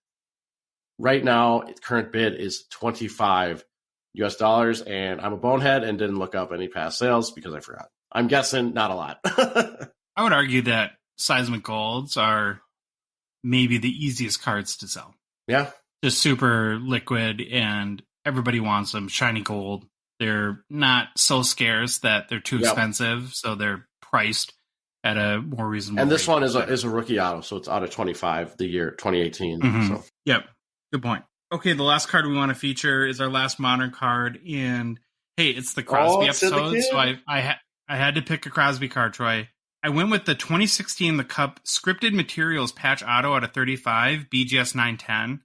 Right now, current bid is $25 US, and I'm a bonehead and didn't look up any past sales because I forgot. I'm guessing not a lot. I would argue that seismic golds are maybe the easiest cards to sell. Yeah. Just super liquid, and everybody wants them. Shiny gold. They're not so scarce that they're too expensive, so they're priced at a more reasonable And this rate. one is a rookie auto, so it's out of 25, the year 2018. Mm-hmm. So. Yep. Good point. Okay, the last card we want to feature is our last modern card, and hey, it's the Crosby episode, so I had to pick a Crosby card, Troy. I went with the 2016 The Cup Scripted Materials Patch Auto out of 35, BGS 910.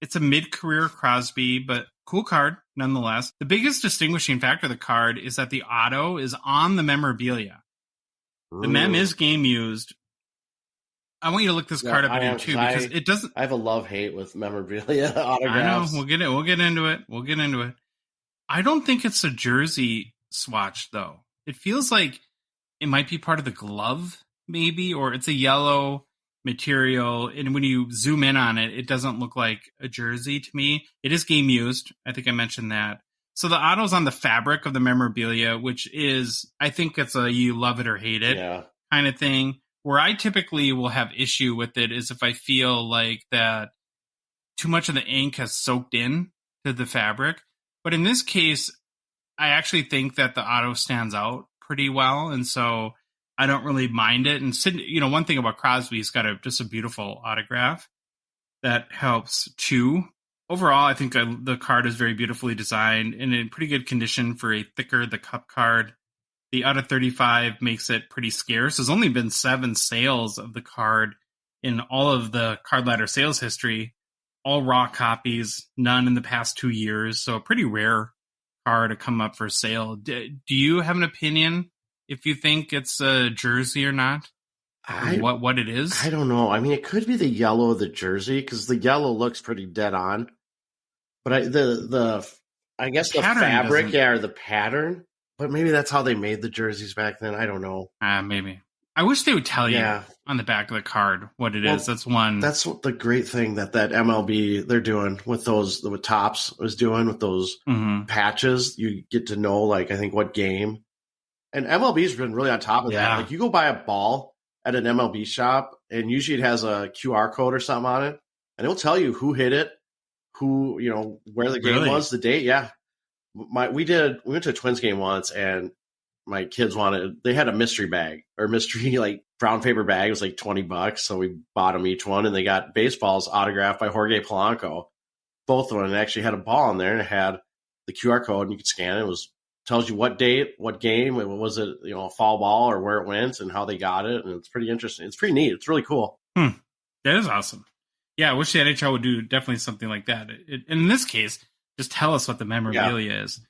It's a mid-career Crosby, but cool card nonetheless. The biggest distinguishing factor of the card is that the auto is on the memorabilia. The mem is game used. I want you to look this card up again too, because it doesn't. I have a love-hate with memorabilia autographs. I know. We'll get into it. I don't think it's a jersey swatch though. It feels like it might be part of the glove, maybe, or it's a yellow material, and when you zoom in on it, it doesn't look like a jersey to me. It is game used. I think I mentioned that. So the auto's on the fabric of the memorabilia, which is, I think it's a you love it or hate it kind of thing. Where I typically will have issue with it is if I feel like that too much of the ink has soaked in to the fabric. But in this case, I actually think that the auto stands out pretty well, and so I don't really mind it. And Sid, one thing about Crosby, he's got just a beautiful autograph that helps too. Overall, I think the card is very beautifully designed and in pretty good condition for a thicker The Cup card. The out of 35 makes it pretty scarce. There's only been 7 sales of the card in all of the Card Ladder sales history, all raw copies, none in the past 2 years. So a pretty rare card to come up for sale. Do you have an opinion if you think it's a jersey or not? What it is? I don't know. I mean, it could be the yellow of the jersey because the yellow looks pretty dead on. But I guess the fabric, or the pattern. But maybe that's how they made the jerseys back then. I don't know. Maybe. I wish they would tell you on the back of the card what it is. That's one. That's the great thing that MLB they're doing with those. What Topps was doing with those patches. You get to know, I think what game. And MLB's been really on top of that. Like you go buy a ball at an MLB shop, and usually it has a QR code or something on it, and it'll tell you who hit it, who where the game was, the date. Yeah. We went to a Twins game once, and my kids they had a mystery bag or mystery brown paper bag. It was like $20. So we bought them each one, and they got baseballs autographed by Jorge Polanco. Both of them. It actually had a ball in there, and it had the QR code, and you could scan it. Tells you what date, what game, was it, a foul ball or where it went and how they got it. And it's pretty interesting. It's pretty neat. It's really cool. That is awesome. Yeah. I wish the NHL would do definitely something like that. In this case, just tell us what the memorabilia is.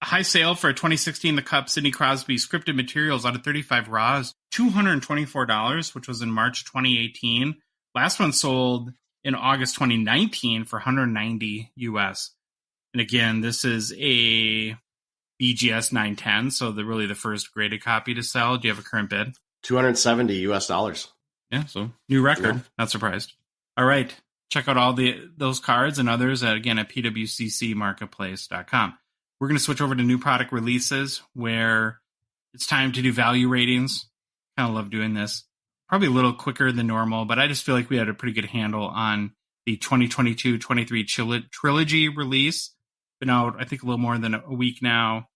A high sale for a 2016 The Cup Sidney Crosby Scripted Materials out of 35 Raws, $224, which was in March 2018. Last one sold in August 2019 for $190 US. And again, this is a BGS 910, so really the first graded copy to sell. Do you have a current bid? $270 US. Yeah, so new record. Not surprised. All right. check out all those cards and others at PWCCmarketplace.com. We're going to switch over to new product releases where it's time to do value ratings. Kind of love doing this. Probably a little quicker than normal, but I just feel like we had a pretty good handle on the 2022-23 Trilogy release. Been out, I think, a little more than a week now.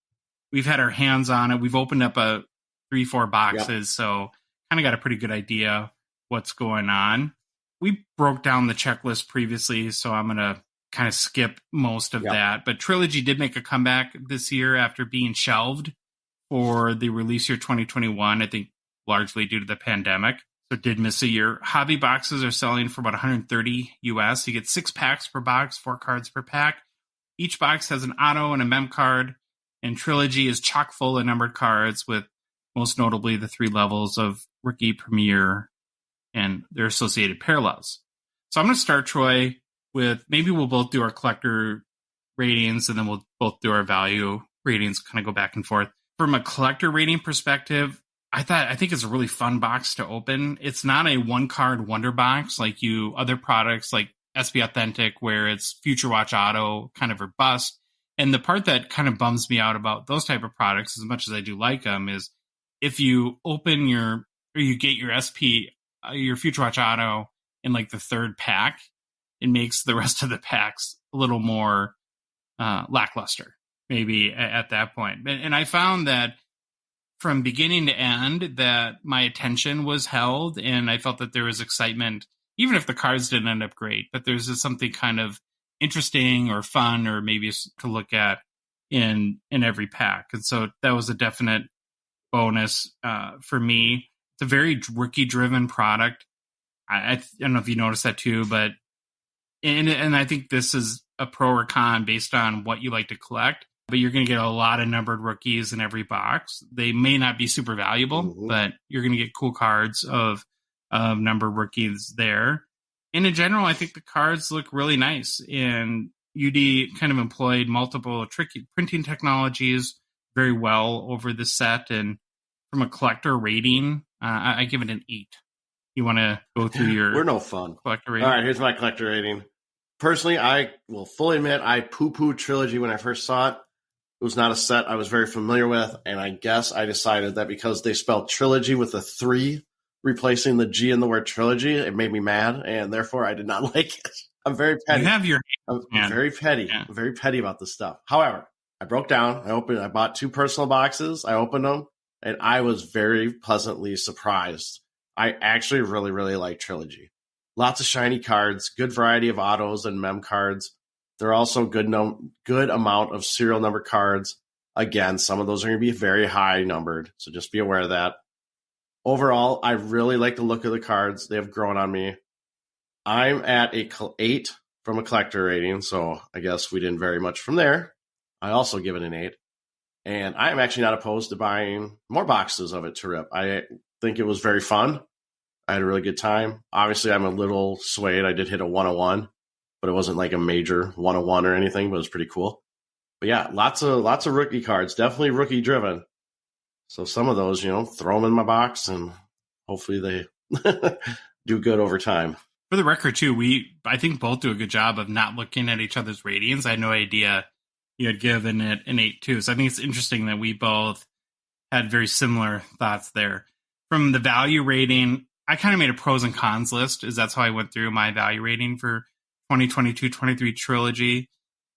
We've had our hands on it. We've opened up 3-4 boxes, so kind of got a pretty good idea what's going on. We broke down the checklist previously, so I'm going to kind of skip most of that. But Trilogy did make a comeback this year after being shelved for the release year 2021, I think largely due to the pandemic. So it did miss a year. Hobby boxes are selling for about $130 US. You get 6 packs per box, 4 cards per pack. Each box has an auto and a mem card. And Trilogy is chock full of numbered cards with most notably the 3 levels of Rookie, Premier, and their associated parallels. So I'm going to start, Troy, with maybe we'll both do our collector ratings and then we'll both do our value ratings, kind of go back and forth. From a collector rating perspective, I think it's a really fun box to open. It's not a 1-card wonder box like other products like SB Authentic, where it's Future Watch Auto, kind of or bust. And the part that kind of bums me out about those type of products, as much as I do like them, is if you open you get your SP, your Future Watch Auto in like the 3rd pack, it makes the rest of the packs a little more lackluster, maybe at that point. And I found that from beginning to end that my attention was held and I felt that there was excitement, even if the cards didn't end up great, but there's just something kind of interesting or fun or maybe to look at in every pack. And so that was a definite bonus for me. It's a very rookie-driven product. I don't know if you noticed that too, but and I think this is a pro or con based on what you like to collect. But you're going to get a lot of numbered rookies in every box. They may not be super valuable, but you're going to get cool cards of numbered rookies there. And in general, I think the cards look really nice. And UD kind of employed multiple tricky printing technologies very well over the set. And from a collector rating, I give it an 8. You want to go through your We're no fun. Collector rating? All right, here's my collector rating. Personally, I will fully admit I poo-pooed Trilogy when I first saw it. It was not a set I was very familiar with, and I guess I decided that because they spelled Trilogy with a 3, replacing the G in the word Trilogy, it made me mad, and therefore I did not like it. I'm very petty. I'm very petty. Yeah. I'm very petty about this stuff. However, I broke down. I bought 2 personal boxes. I opened them, and I was very pleasantly surprised. I actually really, really like Trilogy. Lots of shiny cards, good variety of autos and mem cards. There are also good amount of serial number cards. Again, some of those are going to be very high numbered, so just be aware of that. Overall, I really like the look of the cards. They have grown on me. I'm at a 8 from a collector rating, so I guess we didn't vary much from there. I also give it an 8. And I'm actually not opposed to buying more boxes of it to rip. I think it was very fun. I had a really good time. Obviously, I'm a little swayed. I did hit a 101. But it wasn't like a major 101 or anything, but it was pretty cool. But yeah, lots of rookie cards, definitely rookie driven. So some of those, throw them in my box and hopefully they do good over time. For the record too, I think both do a good job of not looking at each other's ratings. I had no idea you had given it an 8 too. So I think it's interesting that we both had very similar thoughts there. From the value rating, I kind of made a pros and cons list, as that's how I went through my value rating for 2022-23 Trilogy.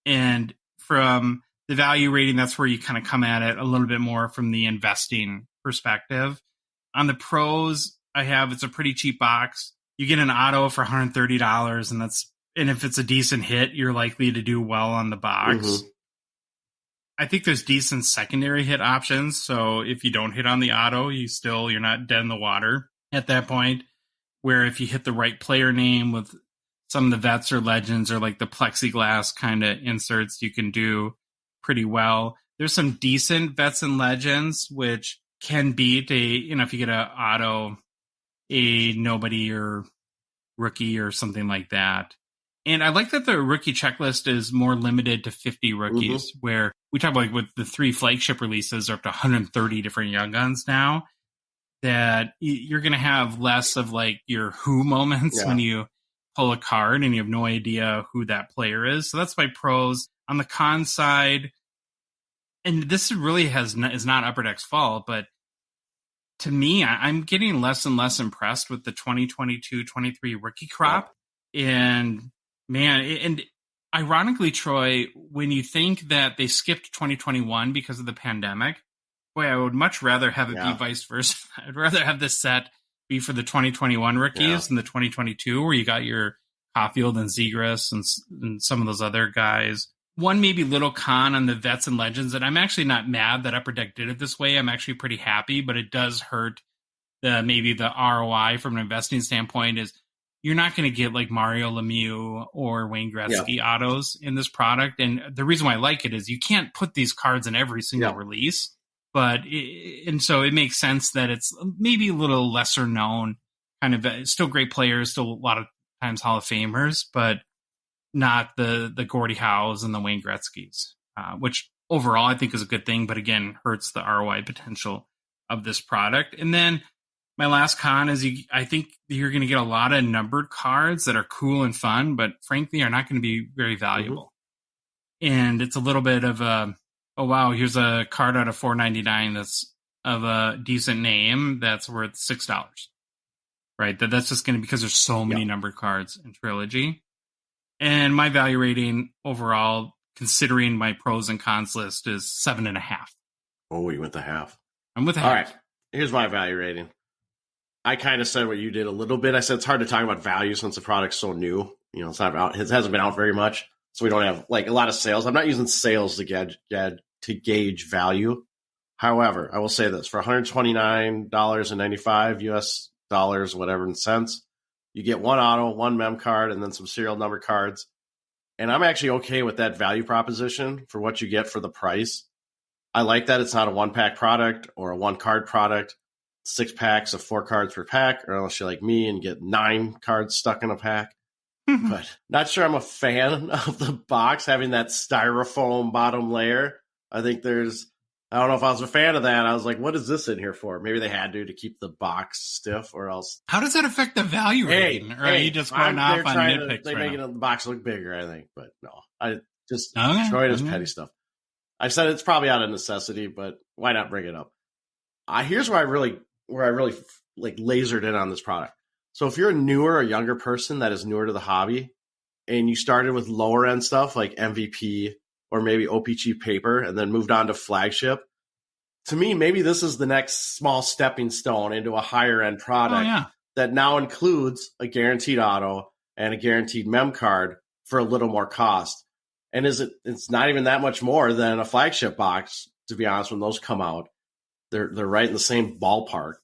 And from the value rating, that's where you kind of come at it a little bit more from the investing perspective. On the pros, it's a pretty cheap box. You get an auto for $130, and if it's a decent hit, you're likely to do well on the box. Mm-hmm. I think there's decent secondary hit options. So if you don't hit on the auto, you're not dead in the water at that point. Where if you hit the right player name with some of the vets or legends or like the plexiglass kind of inserts, you can do pretty well. There's some decent vets and legends, which can beat if you get an auto, a nobody or rookie or something like that. And I like that the rookie checklist is more limited to 50 rookies, where we talk about with the 3 flagship releases are up to 130 different young guns now, that you're going to have less of like your who moments when you pull a card and you have no idea who that player is. So that's my pros. On the con side, and this really is not Upper Deck's fault, but to me, I'm getting less and less impressed with the 2022-23 rookie crop. Yeah. And man, and ironically, Troy, when you think that they skipped 2021 because of the pandemic, boy, I would much rather have it be vice versa. I'd rather have this set be for the 2021 rookies than the 2022, where you got your Caulfield and Zegras and some of those other guys. One maybe little con on the vets and legends, and I'm actually not mad that Upper Deck did it this way. I'm actually pretty happy, but it does hurt maybe the ROI from an investing standpoint. Is you're not going to get like Mario Lemieux or Wayne Gretzky autos in this product. And the reason why I like it is you can't put these cards in every single release. But and so it makes sense that it's maybe a little lesser known, kind of still great players, still a lot of times Hall of Famers, but not the Gordie Howes and the Wayne Gretzkys, which overall I think is a good thing, but again, hurts the ROI potential of this product. And then my last con is I think you're going to get a lot of numbered cards that are cool and fun, but frankly are not going to be very valuable. Mm-hmm. And it's a little bit of a, oh, wow, here's a card out of $4.99 that's of a decent name that's worth $6, right? That's just going to, because there's so many numbered cards in Trilogy. And my value rating overall, considering my pros and cons list, is 7.5. Oh, you went the half. I'm with the half. All right, here's my value rating. I kind of said what you did a little bit. I said it's hard to talk about value since the product's so new. You know, it's not out. It hasn't been out very much, so we don't have like a lot of sales. I'm not using sales to gauge value. However, I will say this: for $129.95 US dollars, whatever in cents, you get one auto, one mem card, and then some serial number cards. And I'm actually okay with that value proposition for what you get for the price. I like that it's not a one-pack product or a one-card product. 6 packs of 4 cards per pack, or unless you're like me and get 9 cards stuck in a pack. But not sure I'm a fan of the box having that styrofoam bottom layer. I think I don't know if I was a fan of that. I was like, what is this in here for? Maybe they had to keep the box stiff, or else. How does that affect the value rating? Or are you just going off on nitpicks? They make the box look bigger, I think. But no, I just Troy does petty stuff. I said it's probably out of necessity, but why not bring it up? Here's where I really like lasered in on this product. So if you're a newer or younger person that is newer to the hobby, and you started with lower end stuff like MVP or maybe OPG paper, and then moved on to flagship, to me, maybe this is the next small stepping stone into a higher end product that now includes a guaranteed auto and a guaranteed mem card for a little more cost. And it's not even that much more than a flagship box, to be honest, when those come out. They're right in the same ballpark.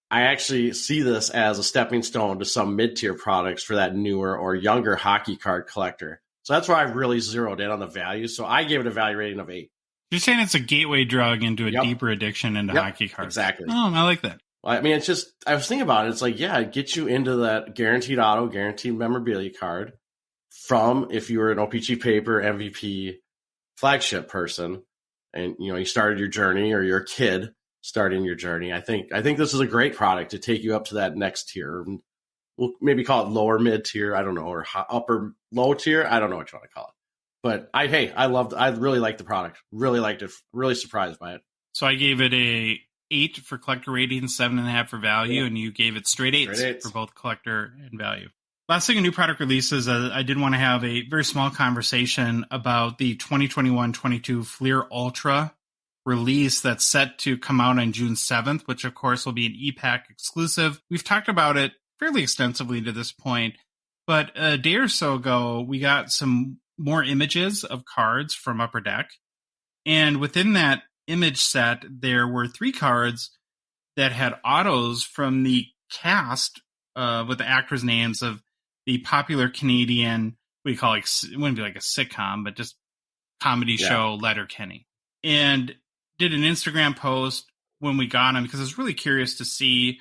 I actually see this as a stepping stone to some mid-tier products for that newer or younger hockey card collector. So that's where I really zeroed in on the value. So I gave it a value rating of 8. You're saying it's a gateway drug into a deeper addiction into hockey cards. Exactly. Oh, I like that. I mean, it's just, I was thinking about it. It's like, it gets you into that guaranteed auto, guaranteed memorabilia card from if you were an OPG paper, MVP, flagship person, and, you started your journey, or you're a kid starting your journey. I think this is a great product to take you up to that next tier. We'll maybe call it lower mid tier. I don't know, or upper low tier. I don't know what you want to call it. But I really liked the product. Really liked it. Really surprised by it. So I gave it a 8 for collector rating, 7.5 for value, and you gave it straight eights for both collector and value. Last thing in new product releases, I did want to have a very small conversation about the 2021-22 Fleer Ultra release that's set to come out on June 7th, which of course will be an ePack exclusive. We've talked about it fairly extensively to this point, but a day or so ago, we got some more images of cards from Upper Deck. And within that image set, there were 3 cards that had autos from the cast with the actors' names of the popular Canadian, what do you call it? It wouldn't be like a sitcom, but just comedy show Letterkenny. And did an Instagram post when we got them, because I was really curious to see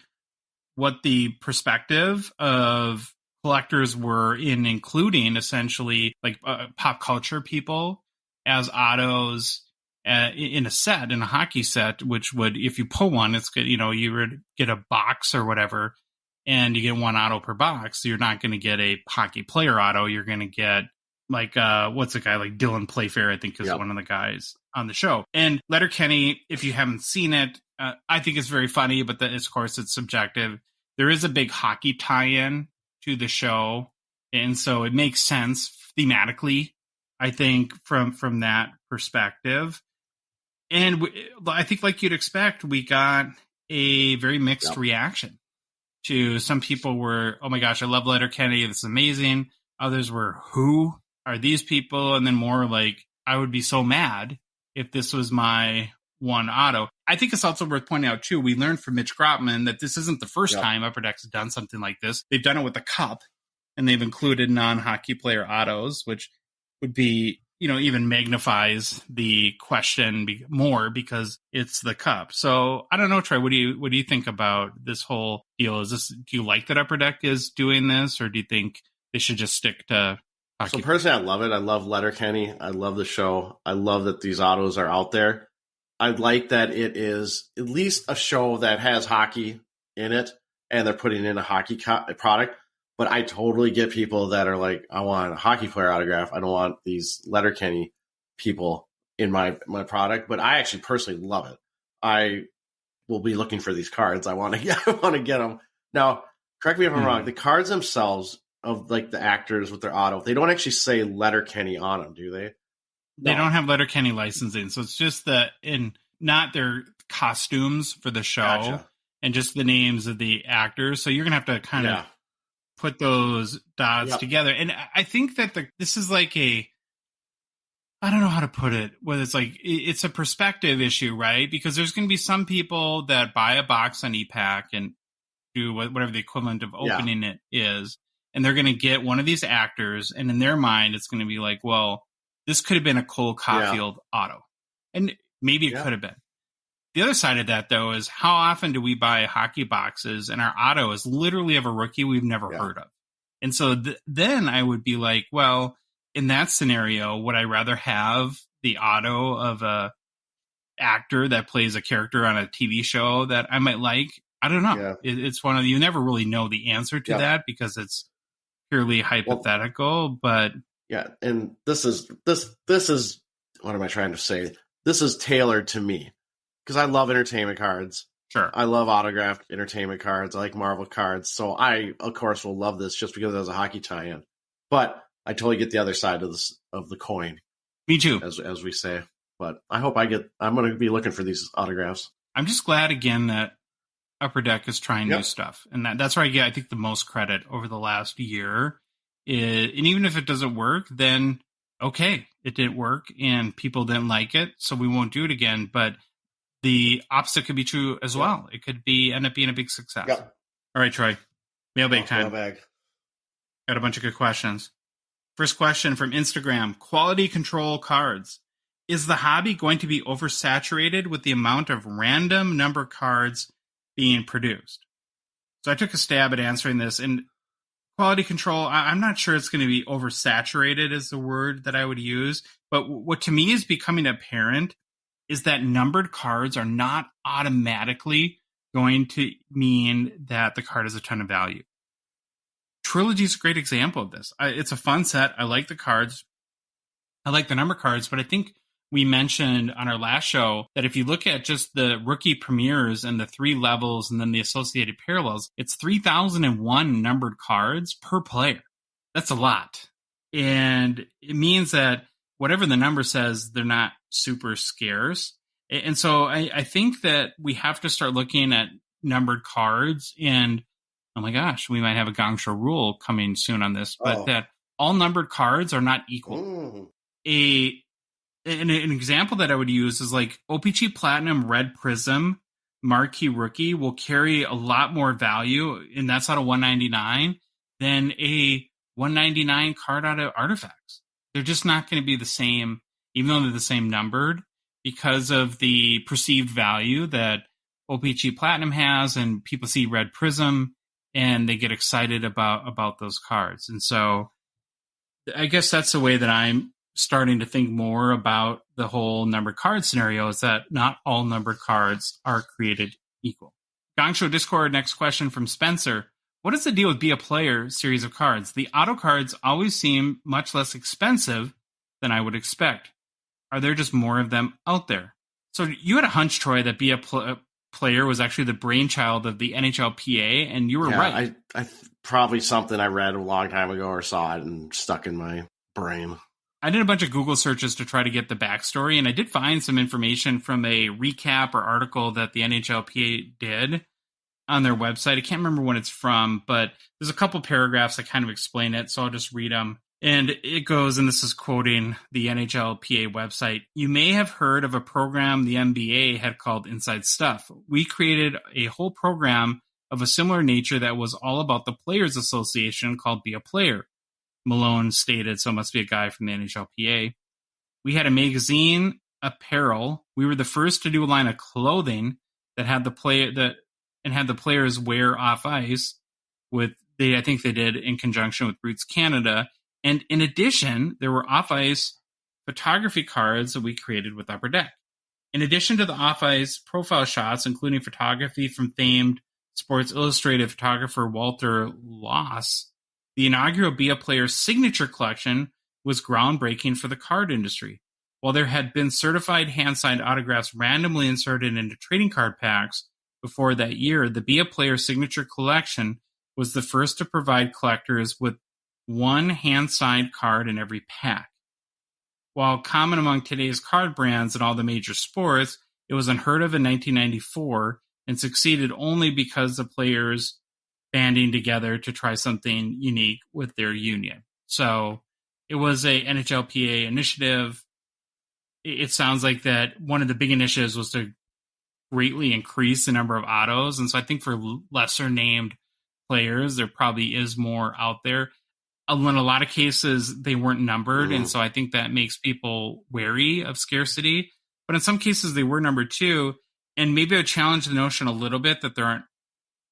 what the perspective of collectors were in including essentially like pop culture people as autos in a set, in a hockey set, which would, if you pull one, it's good, you would get a box or whatever. and you get one auto per box. So you're not going to get a hockey player auto. You're going to get like, what's a guy like Dylan Playfair, I think is one of the guys on the show. And Letterkenny, if you haven't seen it, I think it's very funny, but of course it's subjective. There is a big hockey tie-in to the show. And so it makes sense thematically, I think, from that perspective. And I think, like you'd expect, we got a very mixed reaction. To some people were, oh my gosh, I love Letterkenny, this is amazing. Others were, who are these people? And then more like, I would be so mad if this was my one auto. I think it's also worth pointing out, too, we learned from Mitch Grotman that this isn't the first time Upper Deck's done something like this. They've done it with the Cup, and they've included non-hockey player autos, which would be, even magnifies the question more because it's the Cup. So I don't know, Troy, what do you think about this whole deal? Do you like that Upper Deck is doing this, or do you think they should just stick to hockey? So personally, I love it. I love Letterkenny. I love the show. I love that these autos are out there. I like that it is at least a show that has hockey in it, and they're putting in a hockey product. But I totally get people that are like, I want a hockey player autograph. I don't want these Letterkenny people in my product. But I actually personally love it. I will be looking for these cards. I want to get them. Now, correct me if I'm wrong. The cards themselves of like the actors with their auto, they don't actually say Letterkenny on them, do they? They don't have Letterkenny licensing. So it's just not their costumes for the show and just the names of the actors. So you're going to have to kind of put those dots together. And I think that this is like I don't know how to put it, whether it's like, it's a perspective issue, right? Because there's going to be some people that buy a box on ePack and do whatever the equivalent of opening it is. And they're going to get one of these actors. And in their mind, it's going to be like, well, this could have been a Cole Caulfield auto. And maybe it could have been. The other side of that, though, is how often do we buy hockey boxes and our auto is literally of a rookie we've never heard of? And so then I would be like, well, in that scenario, would I rather have the auto of a actor that plays a character on a TV show that I might like? I don't know. It's one of you never really know the answer to that because it's purely hypothetical. But and this is what am I trying to say? This is tailored to me. Because I love entertainment cards. Sure. I love autographed entertainment cards. I like Marvel cards. So I, of course, will love this just because it has a hockey tie-in. But I totally get the other side of the coin. Me too. As we say. But I hope I'm going to be looking for these autographs. I'm just glad, again, that Upper Deck is trying new stuff. And that's where I get, I think, the most credit over the last year. And even if it doesn't work, then, okay, it didn't work and people didn't like it, so we won't do it again. But the opposite could be true as well. It could end up being a big success. All right, Troy. Mailbag time. Mailbag. Got a bunch of good questions. First question from Instagram. Quality control cards. Is the hobby going to be oversaturated with the amount of random number cards being produced? So I took a stab at answering this. And quality control, I'm not sure it's going to be oversaturated is the word that I would use. But what to me is becoming apparent is that numbered cards are not automatically going to mean that the card has a ton of value. Trilogy is a great example of this. It's a fun set. I like the cards. I like the number cards, but I think we mentioned on our last show that if you look at just the rookie premieres and the 3 levels and then the associated parallels, it's 3,001 numbered cards per player. That's a lot. And it means that whatever the number says, they're not super scarce. And so I think that we have to start looking at numbered cards and, oh my gosh, we might have a Gongshow rule coming soon on this, but that all numbered cards are not equal. An example that I would use is like OPG Platinum Red Prism Marquee Rookie will carry a lot more value, and that's out of 199, than a 199 card out of Artifacts. They're just not going to be the same, even though they're the same numbered, because of the perceived value that OPG Platinum has, and people see Red Prism and they get excited about those cards. And so I guess that's the way that I'm starting to think more about the whole numbered card scenario, is that not all numbered cards are created equal. Gongshow Discord, next question from Spencer. What is the deal with Be a Player series of cards? The auto cards always seem much less expensive than I would expect. Are there just more of them out there? So you had a hunch, Troy, that Be a Player was actually the brainchild of the NHLPA, and you were right. I probably something I read a long time ago or saw it and stuck in my brain. I did a bunch of Google searches to try to get the backstory, and I did find some information from a recap or article that the NHLPA did on their website. I can't remember when it's from, but there's a couple paragraphs that kind of explain it, so I'll just read them. And it goes, and this is quoting the NHLPA website, "You may have heard of a program the NBA had called Inside Stuff. We created a whole program of a similar nature that was all about the Players Association called Be a Player," Malone stated, so it must be a guy from the NHLPA. "We had a magazine, apparel. We were the first to do a line of clothing that had the players wear off ice I think they did in conjunction with Roots Canada. And in addition, there were off-ice photography cards that we created with Upper Deck. In addition to the off-ice profile shots, including photography from famed Sports Illustrated photographer Walter Loss, the inaugural Be a Player signature collection was groundbreaking for the card industry. While there had been certified hand-signed autographs randomly inserted into trading card packs before that year, the Be a Player signature collection was the first to provide collectors with one hand-signed card in every pack. While common among today's card brands in all the major sports, it was unheard of in 1994 and succeeded only because the players banding together to try something unique with their union. So it was a NHLPA initiative. It sounds like that one of the big initiatives was to greatly increase the number of autos. And so I think for lesser named players, there probably is more out there. In a lot of cases, they weren't numbered, and so I think that makes people wary of scarcity. But in some cases, they were numbered too, and maybe I would challenge the notion a little bit that there aren't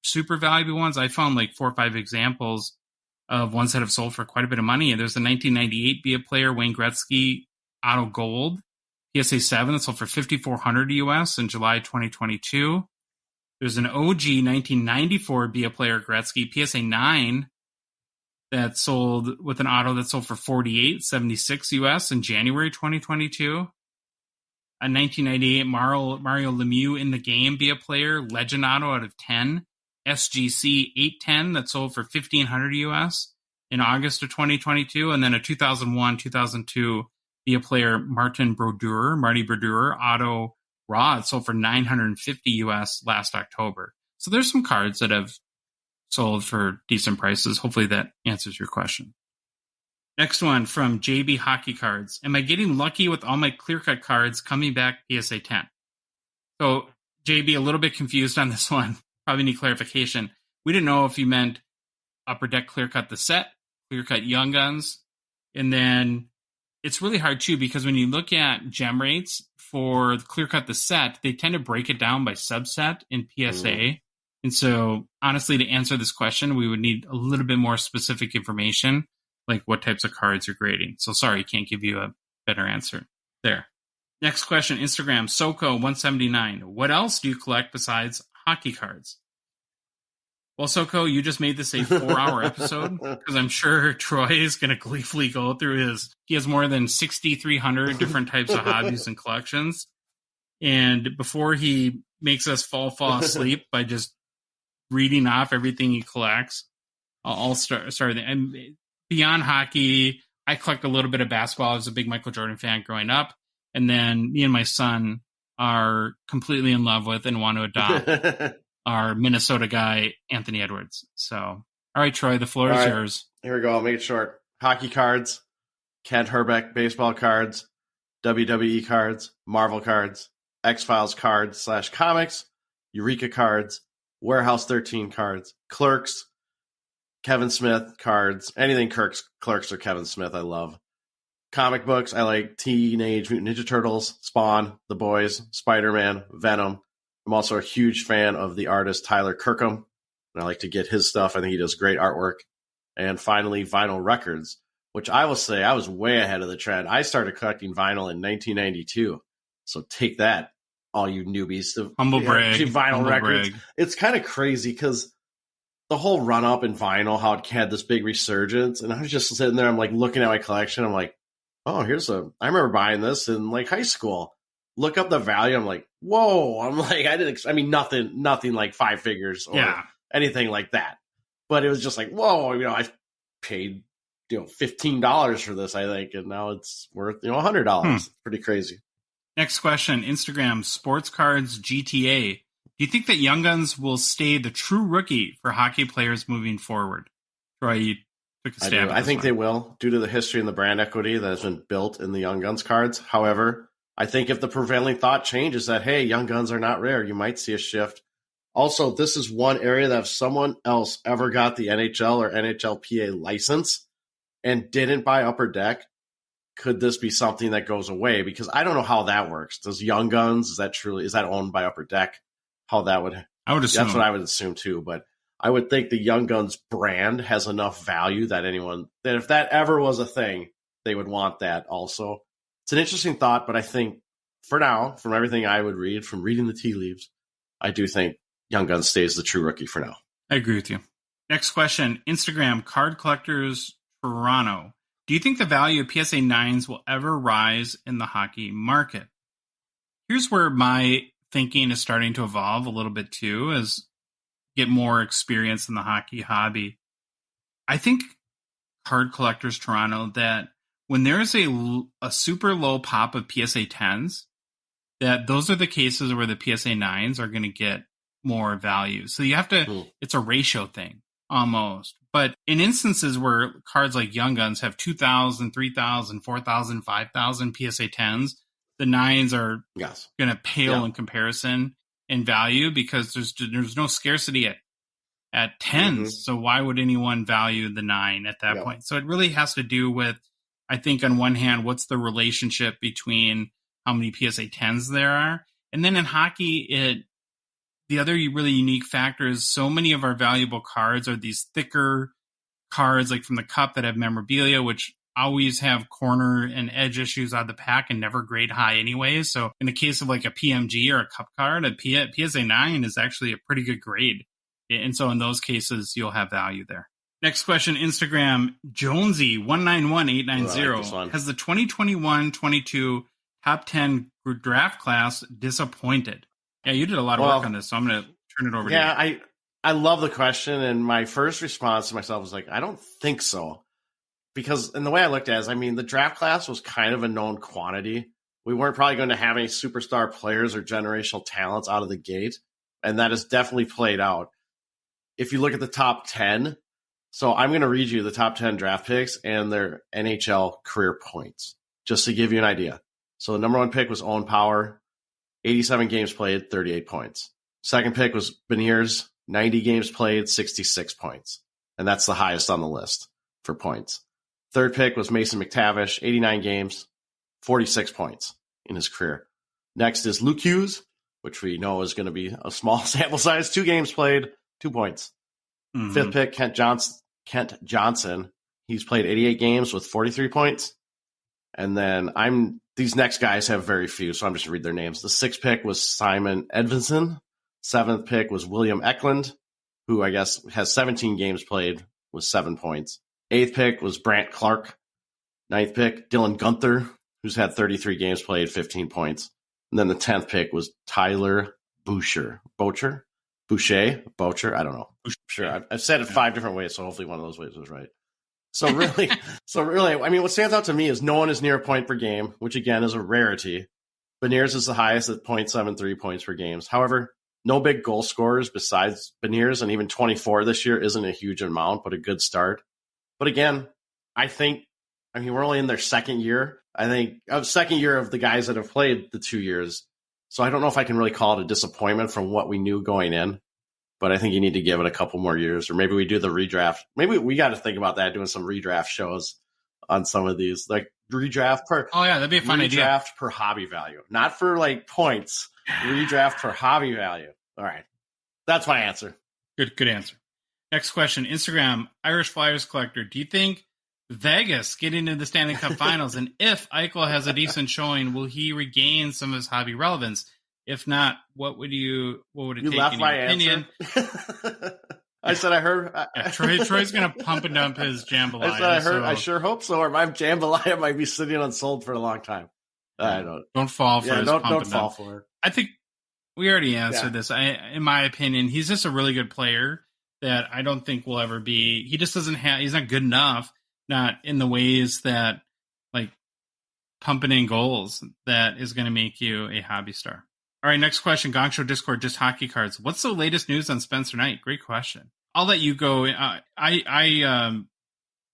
super valuable ones. I found like 4 or 5 examples of ones that have sold for quite a bit of money. And there's a 1998 Be a Player Wayne Gretzky Auto Gold PSA 7 that sold for $5,400 US in July 2022. There's an OG 1994 Be a Player Gretzky PSA 9 that sold with an auto that sold for $48.76 US in January 2022. A 1998 Mario Lemieux in the game Be a Player Legend Auto out of 10. SGC 810 that sold for $1,500 US in August of 2022. And then a 2001-2002 Be a Player Marty Brodeur Auto Raw. It sold for $950 US last October. So there's some cards that have sold for decent prices. Hopefully that answers your question. Next one from JB Hockey Cards. Am I getting lucky with all my clear-cut cards coming back PSA 10? So JB, a little bit confused on this one. Probably need clarification. We didn't know if you meant Upper Deck clear-cut the set, clear-cut Young Guns, and then it's really hard too because when you look at gem rates for clear-cut the set, they tend to break it down by subset in PSA. And so, honestly, to answer this question, we would need a little bit more specific information, like what types of cards you're grading. So, sorry, can't give you a better answer there. Next question, Instagram, Soko179. What else do you collect besides hockey cards? Well, Soko, you just made this a 4-hour episode because I'm sure Troy is going to gleefully go through he has more than 6,300 different types of hobbies and collections. And before he makes us fall asleep by just reading off everything he collects, I'll start. And beyond hockey, I collect a little bit of basketball. I was a big Michael Jordan fan growing up. And then me and my son are completely in love with and want to adopt our Minnesota guy, Anthony Edwards. So, all right, Troy, the floor is yours. Here we go. I'll make it short. Hockey cards, Kent Herbeck baseball cards, WWE cards, Marvel cards, X-Files cards / comics, Eureka cards, Warehouse 13 cards, Clerks, Kevin Smith cards, anything Clerks or Kevin Smith I love. Comic books, I like Teenage Mutant Ninja Turtles, Spawn, The Boys, Spider-Man, Venom. I'm also a huge fan of the artist Tyler Kirkham, and I like to get his stuff. I think he does great artwork. And finally, vinyl records, which I will say I was way ahead of the trend. I started collecting vinyl in 1992. So take that, all you newbies. Humble brag. Vinyl records. Brag. It's kind of crazy because the whole run up in vinyl, how it had this big resurgence. And I was just sitting there, I'm like looking at my collection. I'm like, oh, I remember buying this in like high school. Look up the value. I'm like, whoa. I'm like, nothing like 5 figures or anything like that. But it was just like, whoa, I paid, $15 for this, I think. And now it's worth, $100. Pretty crazy. Next question, Instagram, Sports Cards GTA. Do you think that Young Guns will stay the true rookie for hockey players moving forward? Troy, you took a stab at this I think one. they will, due to the history and the brand equity that has been built in the Young Guns cards. However, I think if the prevailing thought changes that, hey, Young Guns are not rare, you might see a shift. Also, this is one area that if someone else ever got the NHL or NHLPA license and didn't buy Upper Deck, could this be something that goes away? Because I don't know how that works. Does Young Guns, is that owned by Upper Deck? How that would, I would assume. That's what I would assume too. But I would think the Young Guns brand has enough value that if that ever was a thing, they would want that also. It's an interesting thought, but I think for now, from everything I would read, from reading the tea leaves, I do think Young Guns stays the true rookie for now. I agree with you. Next question, Instagram, Card Collectors Toronto. Do you think the value of PSA 9s will ever rise in the hockey market? Here's where my thinking is starting to evolve a little bit too, as get more experience in the hockey hobby. I think Card Collectors Toronto, that when there's a super low pop of PSA 10s, that those are the cases where the PSA 9s are going to get more value. So you have to, it's a ratio thing almost. But in instances where cards like Young Guns have 2,000, 3,000, 4,000, 5,000 PSA 10s, the 9s are going to pale in comparison in value because there's no scarcity at 10s. So why would anyone value the 9 at that point? So it really has to do with, I think on one hand, what's the relationship between how many PSA 10s there are? And then in hockey, the other really unique factor is so many of our valuable cards are these thicker cards like from the Cup that have memorabilia, which always have corner and edge issues out of the pack and never grade high anyways. So in the case of like a PMG or a Cup card, a PSA 9 is actually a pretty good grade. And so in those cases, you'll have value there. Next question, Instagram, Jonesy191890 has the 2021-22 top 10 draft class disappointed? Yeah, you did a lot of work on this, so I'm going to turn it over to you. Yeah, I love the question, and my first response to myself was like, I don't think so. Because, and the way I looked at it is, the draft class was kind of a known quantity. We weren't probably going to have any superstar players or generational talents out of the gate, and that has definitely played out. If you look at the top 10, so I'm going to read you the top 10 draft picks and their NHL career points, just to give you an idea. So the number 1 pick was Owen Power, 87 games played, 38 points. Second pick was Beniers, 90 games played, 66 points. And that's the highest on the list for points. Third pick was Mason McTavish, 89 games, 46 points in his career. Next is Luke Hughes, which we know is going to be a small sample size, 2 games played, 2 points. Fifth pick, Kent Johnson. He's played 88 games with 43 points. And then these next guys have very few, so I'm just going to read their names. The 6th pick was Simon Edvinsson. 7th pick was William Eklund, who I guess has 17 games played with 7 points. 8th pick was Brant Clark. 9th pick, Dylan Gunther, who's had 33 games played, 15 points. And then the 10th pick was Tyler Boucher. I don't know. Sure, I've said it 5 different ways, so hopefully one of those ways was right. So really, what stands out to me is no one is near a point per game, which again is a rarity. Beniers is the highest at 0.73 points per game. However, no big goal scorers besides Beniers, and even 24 this year isn't a huge amount, but a good start. But again, I think, we're only in their second year. I think second year of the guys that have played the 2 years. So I don't know if I can really call it a disappointment from what we knew going in. But I think you need to give it a couple more years, or maybe we do the redraft. Maybe we got to think about that, doing some redraft shows on some of these, like redraft per. Oh yeah, that'd be a fun idea. Redraft per hobby value, not for like points. Redraft per hobby value. All right, that's my answer. Good answer. Next question, Instagram, Irish Flyers Collector. Do you think Vegas get into the Stanley Cup Finals, and if Eichel has a decent showing, will he regain some of his hobby relevance? If not, what would it take in your opinion? I said I heard. Troy's going to pump and dump his jambalaya. I said I heard. I sure hope so. Or my jambalaya might be sitting unsold for a long time. I don't fall for his pump and dump. Don't fall for it. I think we already answered this. In my opinion, he's just a really good player that I don't think will ever be. He just doesn't have. He's not good enough. Not in the ways that like pumping in goals that is going to make you a hobby star. All right, next question. Gong Show Discord, just hockey cards. What's the latest news on Spencer Knight? Great question. I'll let you go. I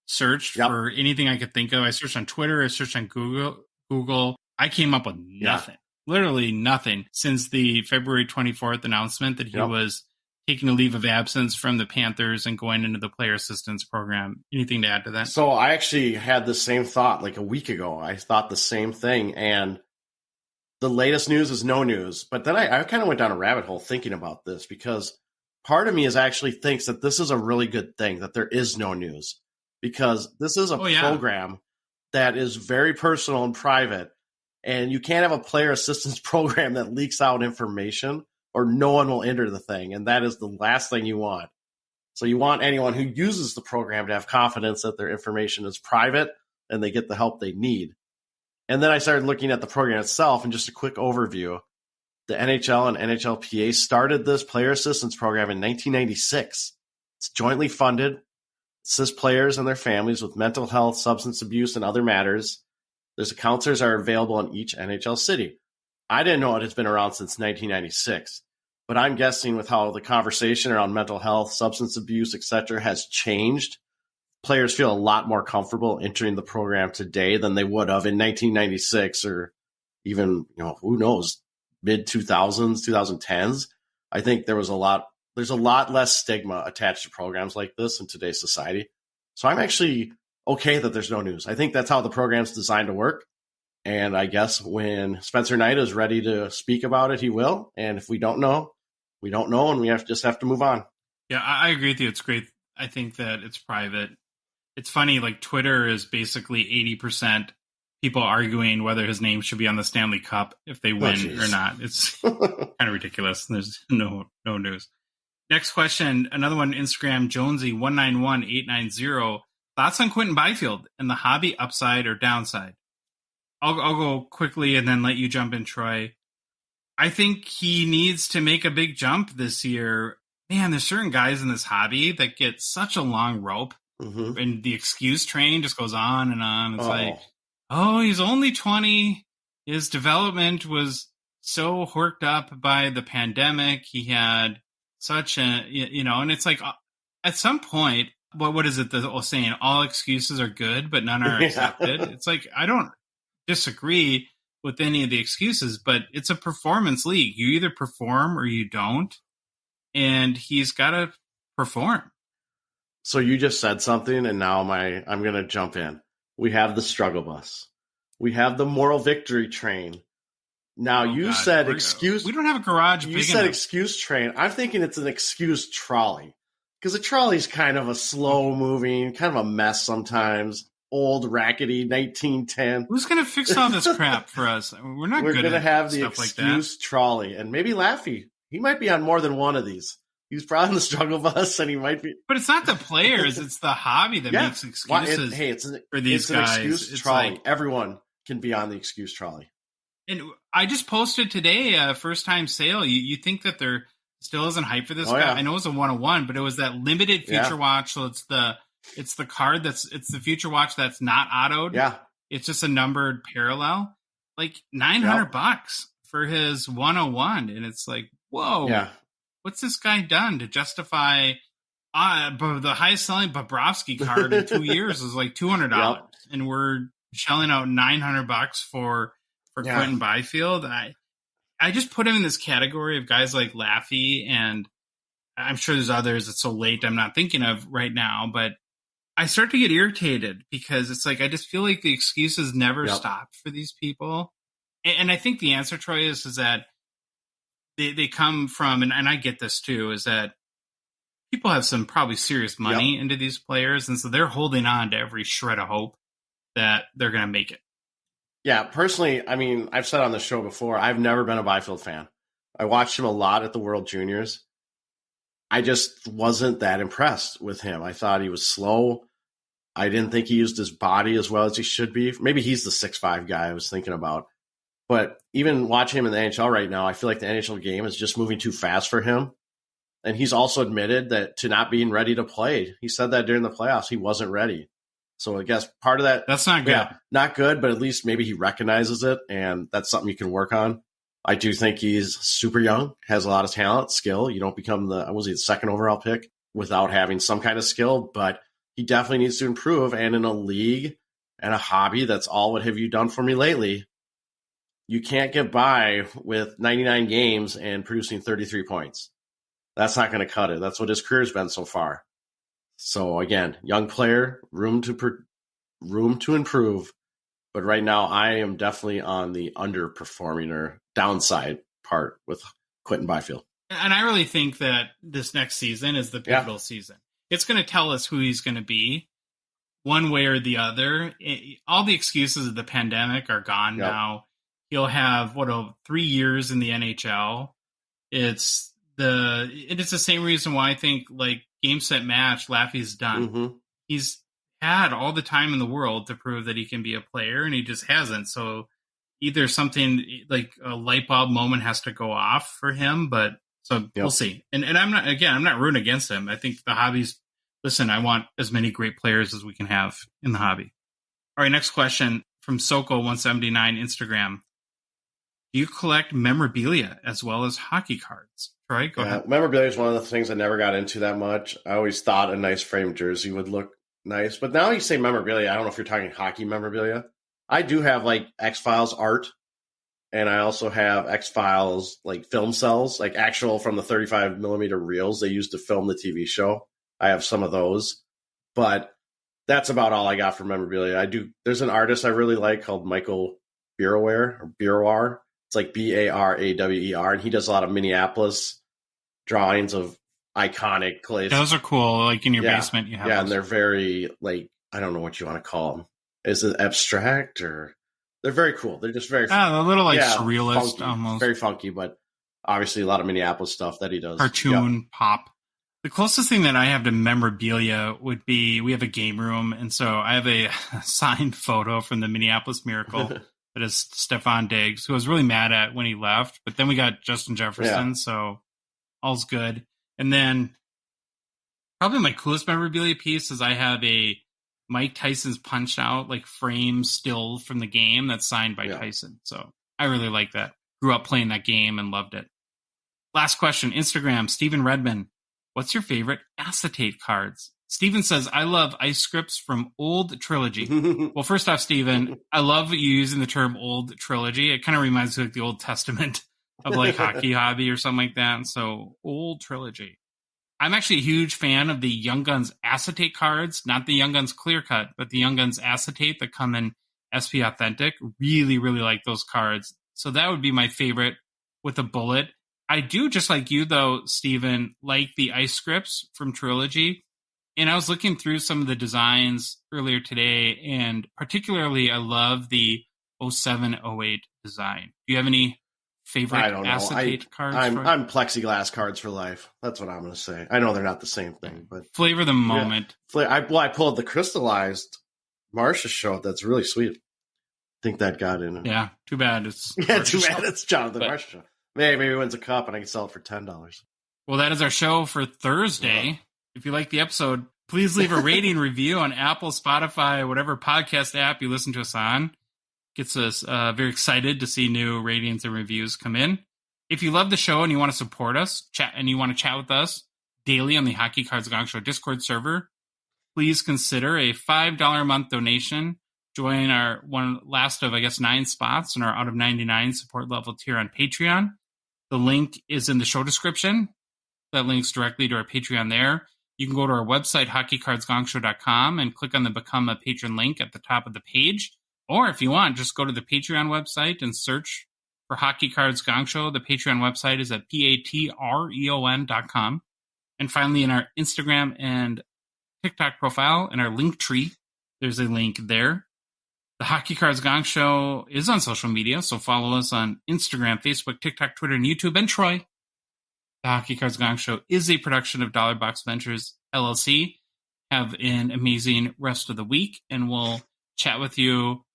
searched for anything I could think of. I searched on Twitter. I searched on Google. I came up with nothing. Literally nothing since the February 24th announcement that he was taking a leave of absence from the Panthers and going into the player assistance program. Anything to add to that? So I actually had the same thought like a week ago. I thought the same thing. And the latest news is no news. But then I kind of went down a rabbit hole thinking about this because part of me is actually thinks that this is a really good thing, that there is no news. Because this is a program that is very personal and private. And you can't have a player assistance program that leaks out information or no one will enter the thing. And that is the last thing you want. So you want anyone who uses the program to have confidence that their information is private and they get the help they need. And then I started looking at the program itself, and just a quick overview. The NHL and NHLPA started this player assistance program in 1996. It's jointly funded, assists players and their families with mental health, substance abuse, and other matters. There's counselors are available in each NHL city. I didn't know it has been around since 1996, but I'm guessing with how the conversation around mental health, substance abuse, etc. has changed, players feel a lot more comfortable entering the program today than they would have in 1996 or even, who knows, mid-2000s, 2010s. I think there's a lot less stigma attached to programs like this in today's society. So I'm actually okay that there's no news. I think that's how the program's designed to work. And I guess when Spencer Knight is ready to speak about it, he will. And if we don't know, we don't know, and we just have to move on. Yeah, I agree with you. It's great. I think that it's private. It's funny, like Twitter is basically 80% people arguing whether his name should be on the Stanley Cup if they win or not. It's kind of ridiculous. There's no news. Next question, another one, Instagram, Jonesy191890. Thoughts on Quentin Byfield and the hobby upside or downside? I'll go quickly and then let you jump in, Troy. I think he needs to make a big jump this year. Man, there's certain guys in this hobby that get such a long rope, and the excuse train just goes on and on. It's like, he's only 20. His development was so worked up by the pandemic. He had such a, and it's like at some point, what is it the old saying? All excuses are good, but none are accepted. It's like, I don't disagree with any of the excuses, but it's a performance league. You either perform or you don't, and he's got to perform. So you just said something, and now I'm going to jump in. We have the struggle bus. We have the moral victory train. Now you said excuse. We don't have a garage. You said excuse train. I'm thinking it's an excuse trolley, because a trolley's kind of a slow moving, kind of a mess sometimes. Old, rackety, 1910. Who's going to fix all this crap for us? We're not good at stuff like that. We're going to have the excuse trolley. And maybe Laffy. He might be on more than one of these. He's probably on the struggle bus, and he might be. But it's not the players. It's the hobby that makes excuses for these guys. An excuse trolley. Like, everyone can be on the excuse trolley. And I just posted today a first-time sale. You think that there still isn't hype for this guy? Yeah. I know it was a 101, but it was that limited feature watch, so it's the card it's the future watch that's not autoed. Yeah. It's just a numbered parallel. Like $900 for his 101. And it's like, whoa. Yeah. What's this guy done to justify the highest selling Bobrovsky card in 2 years is like $200. And we're shelling out $900 for Quentin Byfield. I just put him in this category of guys like Laffy, and I'm sure there's others that's so late I'm not thinking of right now, but I start to get irritated because it's like I just feel like the excuses never stop for these people. And I think the answer, Troy, is that they come from, and I get this too, is that people have some probably serious money into these players, and so they're holding on to every shred of hope that they're going to make it. Yeah, personally, I mean, I've said on the show before, I've never been a Byfield fan. I watched him a lot at the World Juniors. I just wasn't that impressed with him. I thought he was slow. I didn't think he used his body as well as he should be. Maybe he's the 6'5" guy I was thinking about. But even watching him in the NHL right now, I feel like the NHL game is just moving too fast for him. And he's also admitted that to not being ready to play. He said that during the playoffs, he wasn't ready. So I guess part of that. That's not good. Yeah, not good, but at least maybe he recognizes it, and that's something you can work on. I do think he's super young, has a lot of talent, skill. You don't become the second overall pick without having some kind of skill, but he definitely needs to improve. And in a league and a hobby that's all what have you done for me lately, you can't get by with 99 games and producing 33 points. That's not going to cut it. That's what his career's been so far. So again, young player, room to improve. But right now, I am definitely on the underperforming or downside part with Quentin Byfield. And I really think that this next season is the pivotal season. It's going to tell us who he's going to be one way or the other. All the excuses of the pandemic are gone now. He'll have 3 years in the NHL. It's the same reason why I think like game, set, match, Laffy's done. Mm-hmm. He's had all the time in the world to prove that he can be a player, and he just hasn't. So either something like a light bulb moment has to go off for him, but we'll see. And I'm not rooting against him. I think the hobby's, listen, I want as many great players as we can have in the hobby. All right, next question from Soko179 Instagram. Do you collect memorabilia as well as hockey cards? Troy, go ahead. Memorabilia is one of the things I never got into that much. I always thought a nice framed jersey would look nice. But now you say memorabilia, I don't know if you're talking hockey memorabilia. I do have like X-Files art, and I also have X-Files like film cells, like actual from the 35 millimeter reels they used to film the TV show. I have some of those, but that's about all I got for memorabilia. There's an artist I really like called Michael Birower. It's like Barawer, and he does a lot of Minneapolis drawings of iconic places. Those are cool. Like in your basement, you have those. And they're very like, I don't know what you want to call them. Is it abstract or they're very cool? They're just very a little like surrealist, funky, almost very funky, but obviously a lot of Minneapolis stuff that he does. Cartoon pop. The closest thing that I have to memorabilia would be we have a game room, and so I have a signed photo from the Minneapolis Miracle that is Stefan Diggs, who I was really mad at when he left, but then we got Justin Jefferson, so all's good. And then probably my coolest memorabilia piece is I have a Mike Tyson's Punch Out like frame still from the game that's signed by Tyson. So I really like that. Grew up playing that game and loved it. Last question, Instagram, Stephen Redman. What's your favorite acetate cards? Stephen says, I love ice scripts from Old Trilogy. Well, first off, Stephen, I love you using the term Old Trilogy. It kind of reminds me of like the Old Testament of like hockey hobby or something like that. So Old Trilogy. I'm actually a huge fan of the Young Guns acetate cards, not the Young Guns clear cut, but the Young Guns acetate that come in SP Authentic. Really, really like those cards. So that would be my favorite with a bullet. I do, just like you, though, Stephen, like the ice scripts from Trilogy. And I was looking through some of the designs earlier today, and particularly I love the 07-08 design. Do you have any favorite acetate cards? I'm plexiglass cards for life. That's what I'm going to say. I know they're not the same thing, but flavor the moment. I pulled the crystallized Marcia show. That's really sweet. I think that got in. Yeah, too bad. It's It's Jonathan Marcia show. Maybe he wins a cup and I can sell it for $10. Well, that is our show for Thursday. Yeah. If you like the episode, please leave a rating review on Apple, Spotify, whatever podcast app you listen to us on. Gets us very excited to see new ratings and reviews come in. If you love the show and you want to support us, chat with us daily on the Hockey Cards Gongshow Discord server, please consider a $5 a month donation. Join our one last of, 9 spots in our out of 99 support level tier on Patreon. The link is in the show description. That links directly to our Patreon there. You can go to our website, hockeycardsgongshow.com, and click on the Become a Patron link at the top of the page. Or if you want, just go to the Patreon website and search for Hockey Cards Gongshow. The Patreon website is at patreon.com. And finally, in our Instagram and TikTok profile, in our link tree, there's a link there. The Hockey Cards Gong Show is on social media, so follow us on Instagram, Facebook, TikTok, Twitter, and YouTube. And Troy, The Hockey Cards Gongshow is a production of Dollar Box Ventures LLC. Have an amazing rest of the week, and we'll chat with you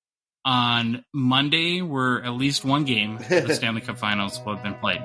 on Monday, where at least one game of the Stanley Cup Finals will have been played.